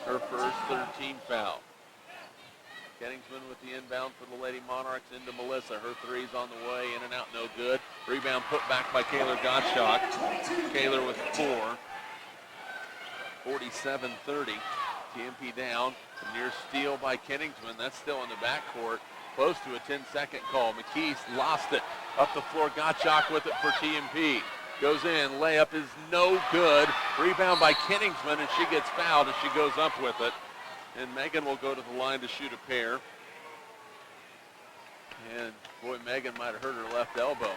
[SPEAKER 1] her first 13 foul. Kenningsman with the inbound for the Lady Monarchs into Melissa. Her three's on the way, in and out, no good. Rebound put back by Kaylor Gottschalk. Kaylor with 4. 47-30. TMP down. A near steal by Kenningsman. That's still in the backcourt. Close to a 10-second call. McKee lost it. Up the floor, Gottschalk with it for TMP. Goes in. Layup is no good. Rebound by Kenningsman, and she gets fouled as she goes up with it. And Megan will go to the line to shoot a pair. And boy, Megan might have hurt her left elbow.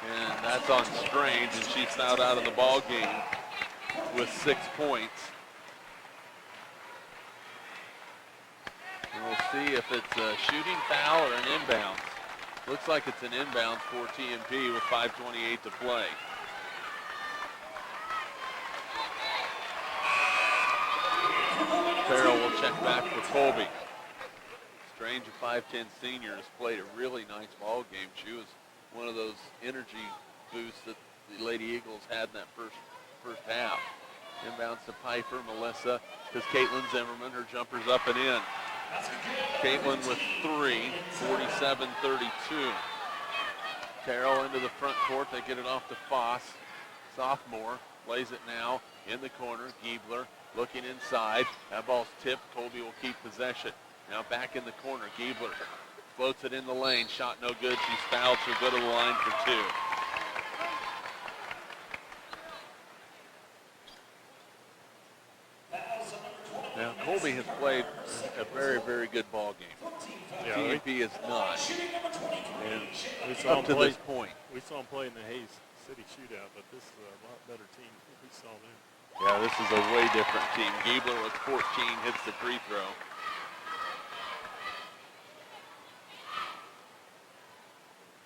[SPEAKER 1] And that's on Strange, and she's fouled out of the ball game with 6 points. And we'll see if it's a shooting foul or an inbounds. Looks like it's an inbounds for TMP with 5:28 to play. Farrell will check back for Colby. Strange, a 5'10 senior, has played a really nice ball game. She was one of those energy boosts that the Lady Eagles had in that first half. Inbounds to Piper, Melissa, because Caitlin Zimmerman, her jumper's up and in. Caitlin with 3, 47-32. Terrell into the front court. They get it off to Foss, sophomore. Plays it now in the corner. Giebler looking inside. That ball's tipped. Colby will keep possession. Now back in the corner. Giebler floats it in the lane. Shot no good. She's fouled. She'll go to the line for 2. Now Colby has played a very, very good ball game.
[SPEAKER 2] Yeah,
[SPEAKER 1] TMP is not. And
[SPEAKER 2] we saw
[SPEAKER 1] up to this point.
[SPEAKER 2] We saw him play in the Hayes City shootout, but this is a lot better team than we saw there.
[SPEAKER 1] Yeah, this is a way different team. Giebler with 14 hits the free throw.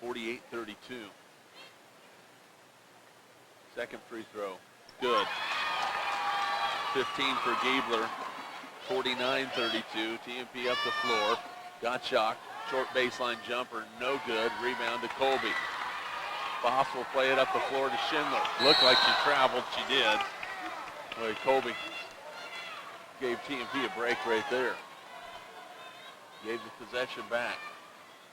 [SPEAKER 1] (48-32). Second free throw, good. 15 for Giebler. 49-32. TMP up the floor. Gottschalk, short baseline jumper, no good. Rebound to Colby. Foss will play it up the floor to Schindler. Looked like she traveled. She did. Boy, Colby gave TMP a break right there. Gave the possession back.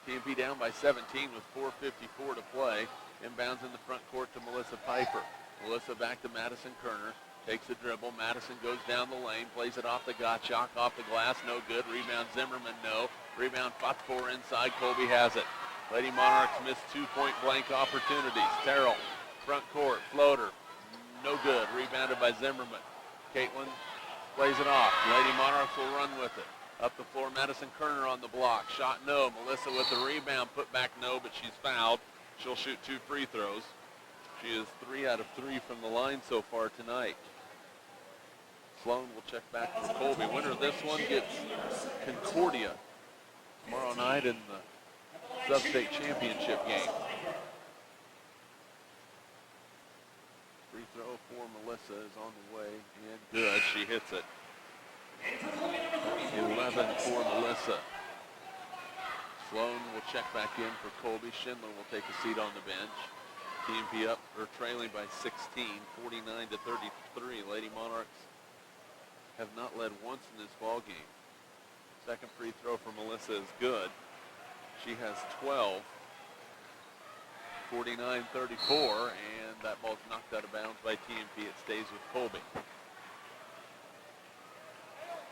[SPEAKER 1] TMP down by 17 with 4:54 to play. Inbounds in the front court to Melissa Piper. Melissa back to Madison Kerner. Takes a dribble. Madison goes down the lane. Plays it off the Gottschalk. Off the glass. No good. Rebound Zimmerman. No. Rebound Fatfor inside. Colby has it. Lady Monarchs missed 2 point blank opportunities. Terrell Front court, floater, no good. Rebounded by Zimmerman. Caitlin plays it off. Lady Monarchs will run with it. Up the floor, Madison Kerner on the block. Shot no. Melissa with the rebound, put back no, but she's fouled. She'll shoot 2 free throws. She is 3 out of 3 from the line so far tonight. Sloan will check back for Colby. Winner of this one gets Concordia tomorrow night in the sub-state championship game. Free throw for Melissa is on the way and good. She hits it. 11 for Melissa. Sloan will check back in for Colby. Schindler will take a seat on the bench. TMP up or trailing by 16, 49 to 33. Lady Monarchs have not led once in this ball game. Second free throw for Melissa is good. She has 12. 49-34, and that ball's knocked out of bounds by TMP. It stays with Colby.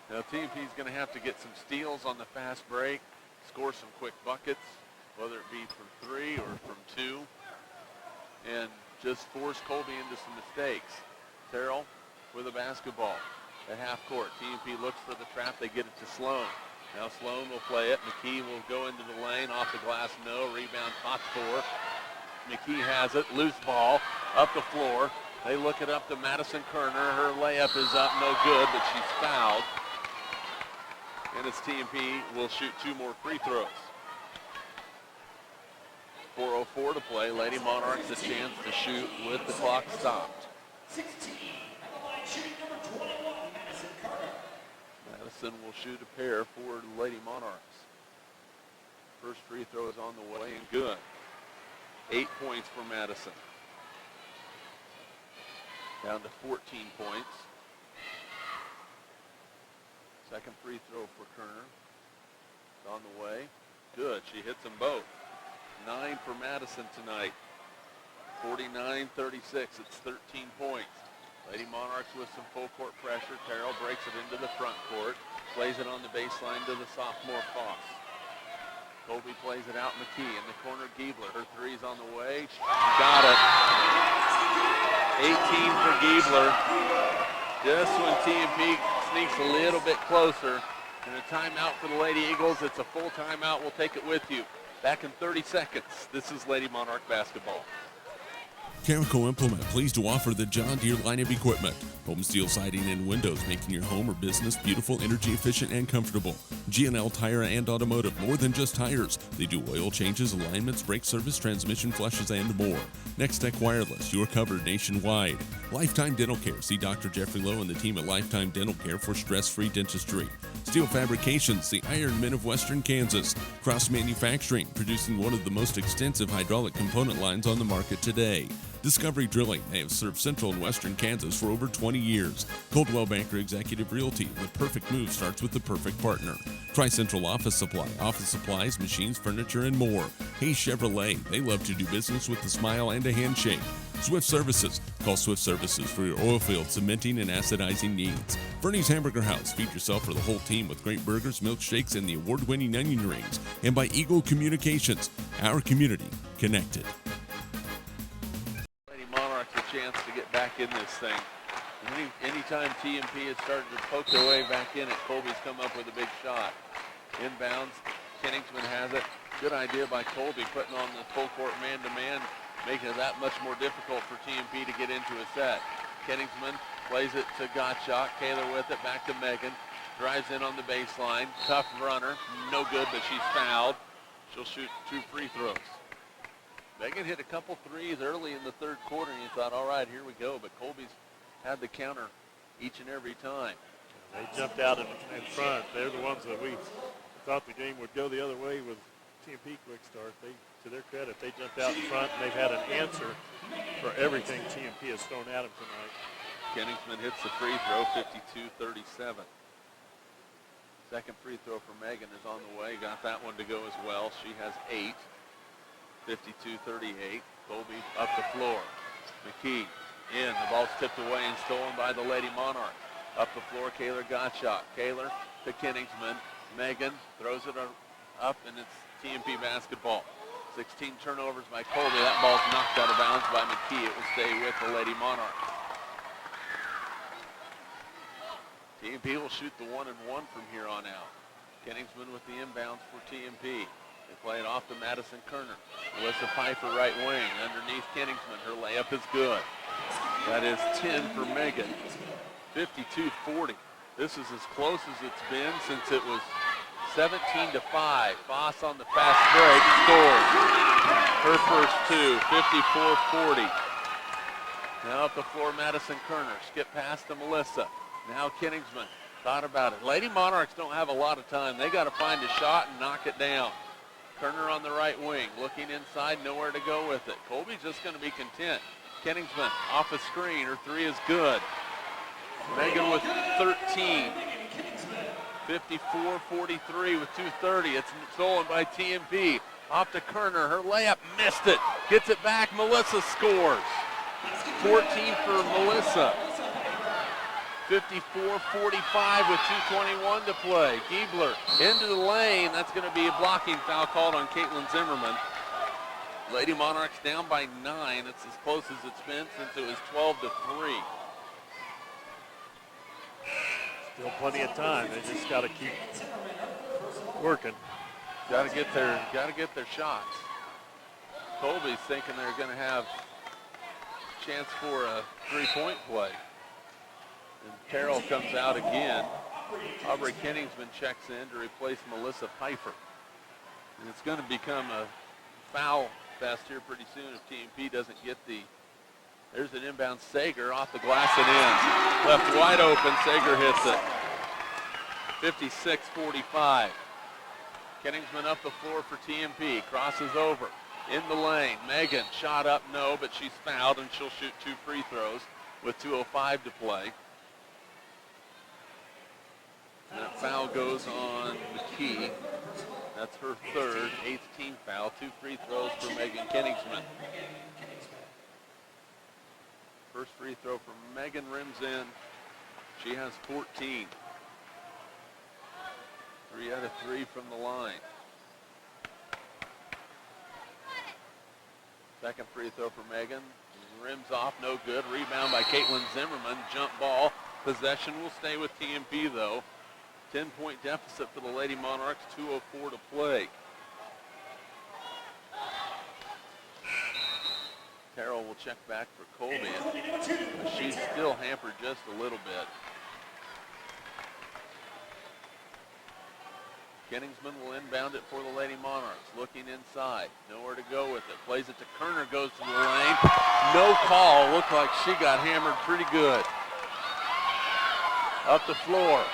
[SPEAKER 1] Now TMP is going to have to get some steals on the fast break, score some quick buckets, whether it be from 3 or from 2, and just force Colby into some mistakes. Terrell with a basketball at half court. TMP looks for the trap. They get it to Sloan. Now Sloan will play it. McKee will go into the lane. Off the glass, no. Rebound, Potts for. McKee has it. Loose ball up the floor. They look it up to Madison Kerner. Her layup is up, no good, but she's fouled. And it's TMP will shoot 2 more free throws. 4:04 to play. Lady Monarchs a chance to shoot with the clock stopped.
[SPEAKER 4] 16, at the line, shooting number 21, Madison Carter.
[SPEAKER 1] Madison will shoot a pair for the Lady Monarchs. First free throw is on the way and good. 8 points for Madison. Down to 14 points. Second free throw for Kerner. It's on the way. Good. She hits them both. 9 for Madison tonight. 49-36. It's 13 points. Lady Monarchs with some full court pressure. Terrell breaks it into the front court. Plays it on the baseline to the sophomore Foss. Colby plays it out. McKee in the corner. Giebler. Her three's on the way. She got it. 18 for Giebler. Just when TMP sneaks a little bit closer. And a timeout for the Lady Eagles. It's a full timeout. We'll take it with you. Back in 30 seconds. This is Lady Monarch basketball.
[SPEAKER 3] Carico Implement, pleased to offer the John Deere line of equipment. Home steel siding and windows, making your home or business beautiful, energy efficient, and comfortable. G&L Tire and Automotive, more than just tires. They do oil changes, alignments, brake service, transmission flushes, and more. Next Tech Wireless, you're covered nationwide. Lifetime Dental Care, see Dr. Jeffrey Lowe and the team at Lifetime Dental Care for stress-free dentistry. Steel Fabrications, the Iron Men of Western Kansas. Cross Manufacturing, producing one of the most extensive hydraulic component lines on the market today. Discovery Drilling, they have served Central and Western Kansas for over 20 years. Coldwell Banker Executive Realty, the perfect move starts with the perfect partner. Tri-Central Office Supply, office supplies, machines, furniture, and more. Hayes Chevrolet, they love to do business with a smile and a handshake. Swift Services, call Swift Services for your oil field cementing and acidizing needs. Bernie's Hamburger House, feed yourself for the whole team with great burgers, milkshakes, and the award-winning onion rings. And by Eagle Communications, our community connected.
[SPEAKER 1] Chance to get back in this thing. Anytime TMP has started to poke their way back in it, Colby's come up with a big shot. Inbounds, Kenningsman has it. Good idea by Colby, putting on the full court man-to-man, making it that much more difficult for TMP to get into a set. Kenningsman plays it to Gottschalk. Kaler with it, back to Megan. Drives in on the baseline. Tough runner, no good, but she's fouled. She'll shoot 2 free throws. Megan hit a couple threes early in the third quarter, and you thought, all right, here we go. But Colby's had the counter each and every time.
[SPEAKER 2] They jumped out in front. They're the ones that we thought the game would go the other way with TMP quick start. They, to their credit, they jumped out in front, and they've had an answer for everything TMP has thrown at them tonight.
[SPEAKER 1] Kenningsman hits the free throw, 52-37. Second free throw for Megan is on the way. Got that one to go as well. She has 8. 52-38. Colby up the floor. McKee in. The ball's tipped away and stolen by the Lady Monarch. Up the floor, Kaler Gottschalk. Kaler to Kenningsman. Megan throws it up, and it's TMP basketball. 16 turnovers by Colby. That ball's knocked out of bounds by McKee. It will stay with the Lady Monarchs. TMP will shoot the 1-1 from here on out. Kenningsman with the inbounds for TMP. They play it off to Madison Kerner. Melissa Pfeiffer right wing. Underneath Kenningsman. Her layup is good. That is 10 for Megan. 52-40. This is as close as it's been since it was 17-5. Foss on the fast break scores. Her first two, 54-40. Now up the floor, Madison Kerner. Skip pass to Melissa. Now Kenningsman thought about it. Lady Monarchs don't have a lot of time. They got to find a shot and knock it down. Kerner on the right wing, looking inside, nowhere to go with it. Colby's just going to be content. Kenningsman off a screen. Her three is good. Megan with 13. 54-43 with 2:30. It's stolen by TMP. Off to Kerner. Her layup missed it. Gets it back. Melissa scores. 14 for Melissa. 54-45 with 2:21 to play. Giebler into the lane. That's going to be a blocking foul called on Caitlin Zimmerman. Lady Monarchs down by 9. It's as close as it's been since it was 12-3.
[SPEAKER 2] Still plenty of time. They just got to keep working.
[SPEAKER 1] Got to get their shots. Colby's thinking they're going to have a chance for a three-point play. And Terrell comes out again. Aubrey Kenningsman checks in to replace Melissa Pfeiffer. And it's going to become a foul fest here pretty soon if TMP doesn't get the... There's an inbound Sager off the glass and in. Left wide open, Sager hits it. 56-45. Kenningsman up the floor for TMP. Crosses over. In the lane. Megan shot up, no, but she's fouled and she'll shoot 2 free throws with 2:05 to play. And that foul goes on McKee. That's her third, 8th team foul. 2 free throws for Megan Kenningsman. First free throw from Megan rims in. She has 14. 3 out of 3 from the line. Second free throw for Megan. Rims off, no good. Rebound by Caitlin Zimmerman. Jump ball. Possession will stay with TMP though. 10-point deficit for the Lady Monarchs. 2:04 to play. Terrell will check back for Colby. She's still hampered just a little bit. Kenningsman will inbound it for the Lady Monarchs. Looking inside. Nowhere to go with it. Plays it to Kerner. Goes to the lane. No call. Looked like she got hammered pretty good. Up the floor.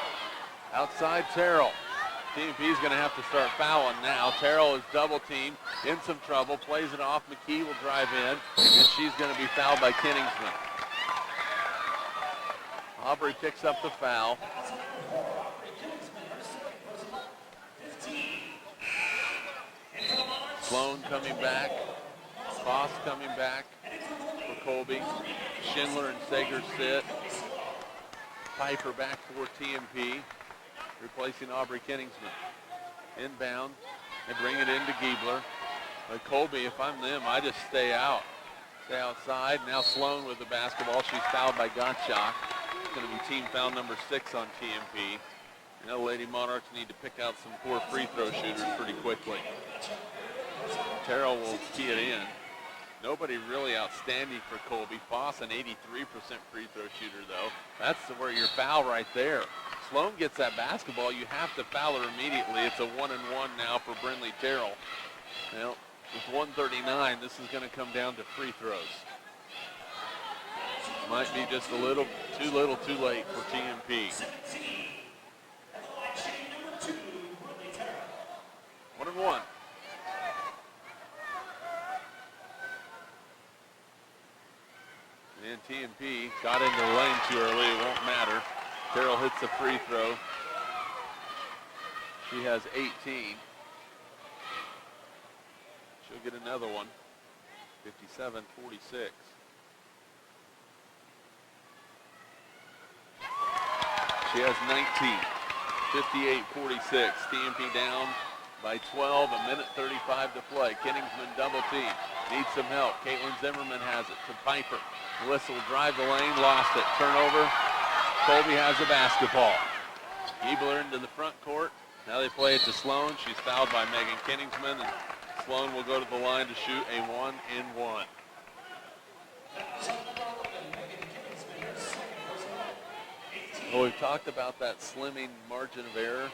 [SPEAKER 1] Outside Terrell. TMP's going to have to start fouling now. Terrell is double teamed, in some trouble, plays it off. McKee will drive in, and she's going to be fouled by Kenningsman. Aubrey picks up the foul. Sloan coming back. Foss coming back for Colby. Schindler and Sager sit. Pfeiffer back for TMP. Replacing Aubrey Kenningsman. Inbound. They bring it into Giebler. But Colby, if I'm them, I just stay out. Stay outside. Now Sloan with the basketball. She's fouled by Gottschalk. It's going to be team foul number 6 on TMP. You know, Lady Monarchs need to pick out some poor free throw shooters pretty quickly. Terrell will key it in. Nobody really outstanding for Colby. Foss, an 83% free throw shooter, though. That's where your foul right there. Sloan gets that basketball. You have to foul her immediately. It's a 1-and-1 now for Brinley Terrell. Well, with 1:39, this is going to come down to free throws. Might be just a little too late for TMP. 1-and-1. And TMP got into the lane too early. It won't matter. Terrell hits the free throw. She has 18. She'll get another one. 57-46. She has 19. 58-46. TMP down by 12, a minute 35 to play. Kingsman double team, needs some help. Caitlin Zimmerman has it to Piper. Whistle, drive the lane, lost it. Turnover. Colby has the basketball. Giebler into the front court. Now they play it to Sloan. She's fouled by Megan Kingsman, and Sloan will go to the line to shoot a 1-and-1. Well, we've talked about that slimming margin of error.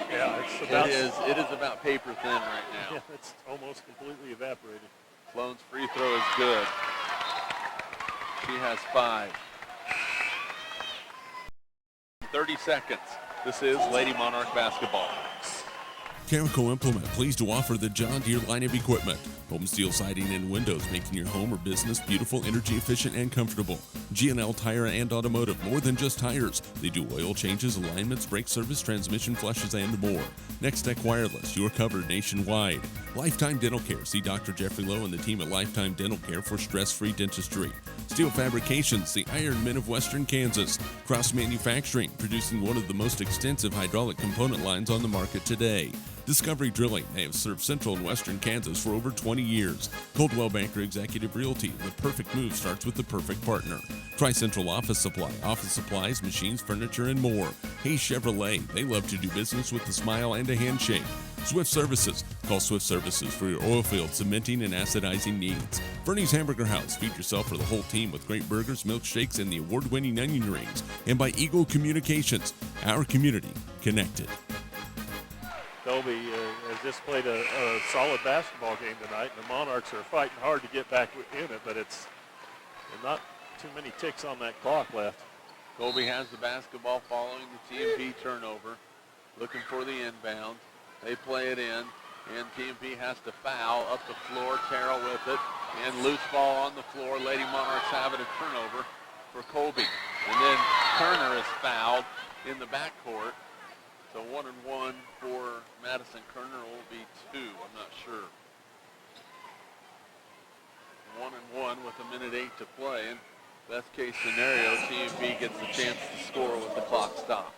[SPEAKER 2] Yeah, it's about,
[SPEAKER 1] it is about paper thin right now.
[SPEAKER 2] yeah, it's almost completely evaporated.
[SPEAKER 1] Sloan's free throw is good. She has 5. 30 seconds. This is Lady Monarch basketball.
[SPEAKER 3] Carico Implement, pleased to offer the John Deere line of equipment. Home steel siding and windows, making your home or business beautiful, energy efficient, and comfortable. G&L Tire and Automotive, more than just tires. They do oil changes, alignments, brake service, transmission flushes, and more. Next Tech Wireless, you're covered nationwide. Lifetime Dental Care, see Dr. Jeffrey Lowe and the team at Lifetime Dental Care for stress-free dentistry. Steel Fabrications, the Iron Men of Western Kansas. Cross Manufacturing, producing one of the most extensive hydraulic component lines on the market today. Discovery Drilling, they have served Central and Western Kansas for over 20 years. Coldwell Banker Executive Realty, the perfect move starts with the perfect partner. Tri-Central Office Supply, office supplies, machines, furniture, and more. Hayes Chevrolet, they love to do business with a smile and a handshake. Swift Services, call Swift Services for your oil field, cementing, and acidizing needs. Bernie's Hamburger House, feed yourself for the whole team with great burgers, milkshakes, and the award-winning onion rings. And by Eagle Communications, our community connected.
[SPEAKER 2] Colby has just played a solid basketball game tonight, and the Monarchs are fighting hard to get back in it, but it's not too many ticks on that clock left.
[SPEAKER 1] Colby has the basketball following the TMP turnover, looking for the inbound. They play it in, and TMP has to foul up the floor. Terrell with it, and loose ball on the floor. Lady Monarchs have it, a turnover for Colby. And then Turner is fouled in the backcourt. So 1-and-1 for Madison Kerner will be 2, I'm not sure. 1-and-1 with a minute 8 to play. And best case scenario, TMP gets the chance to score with the clock stopped.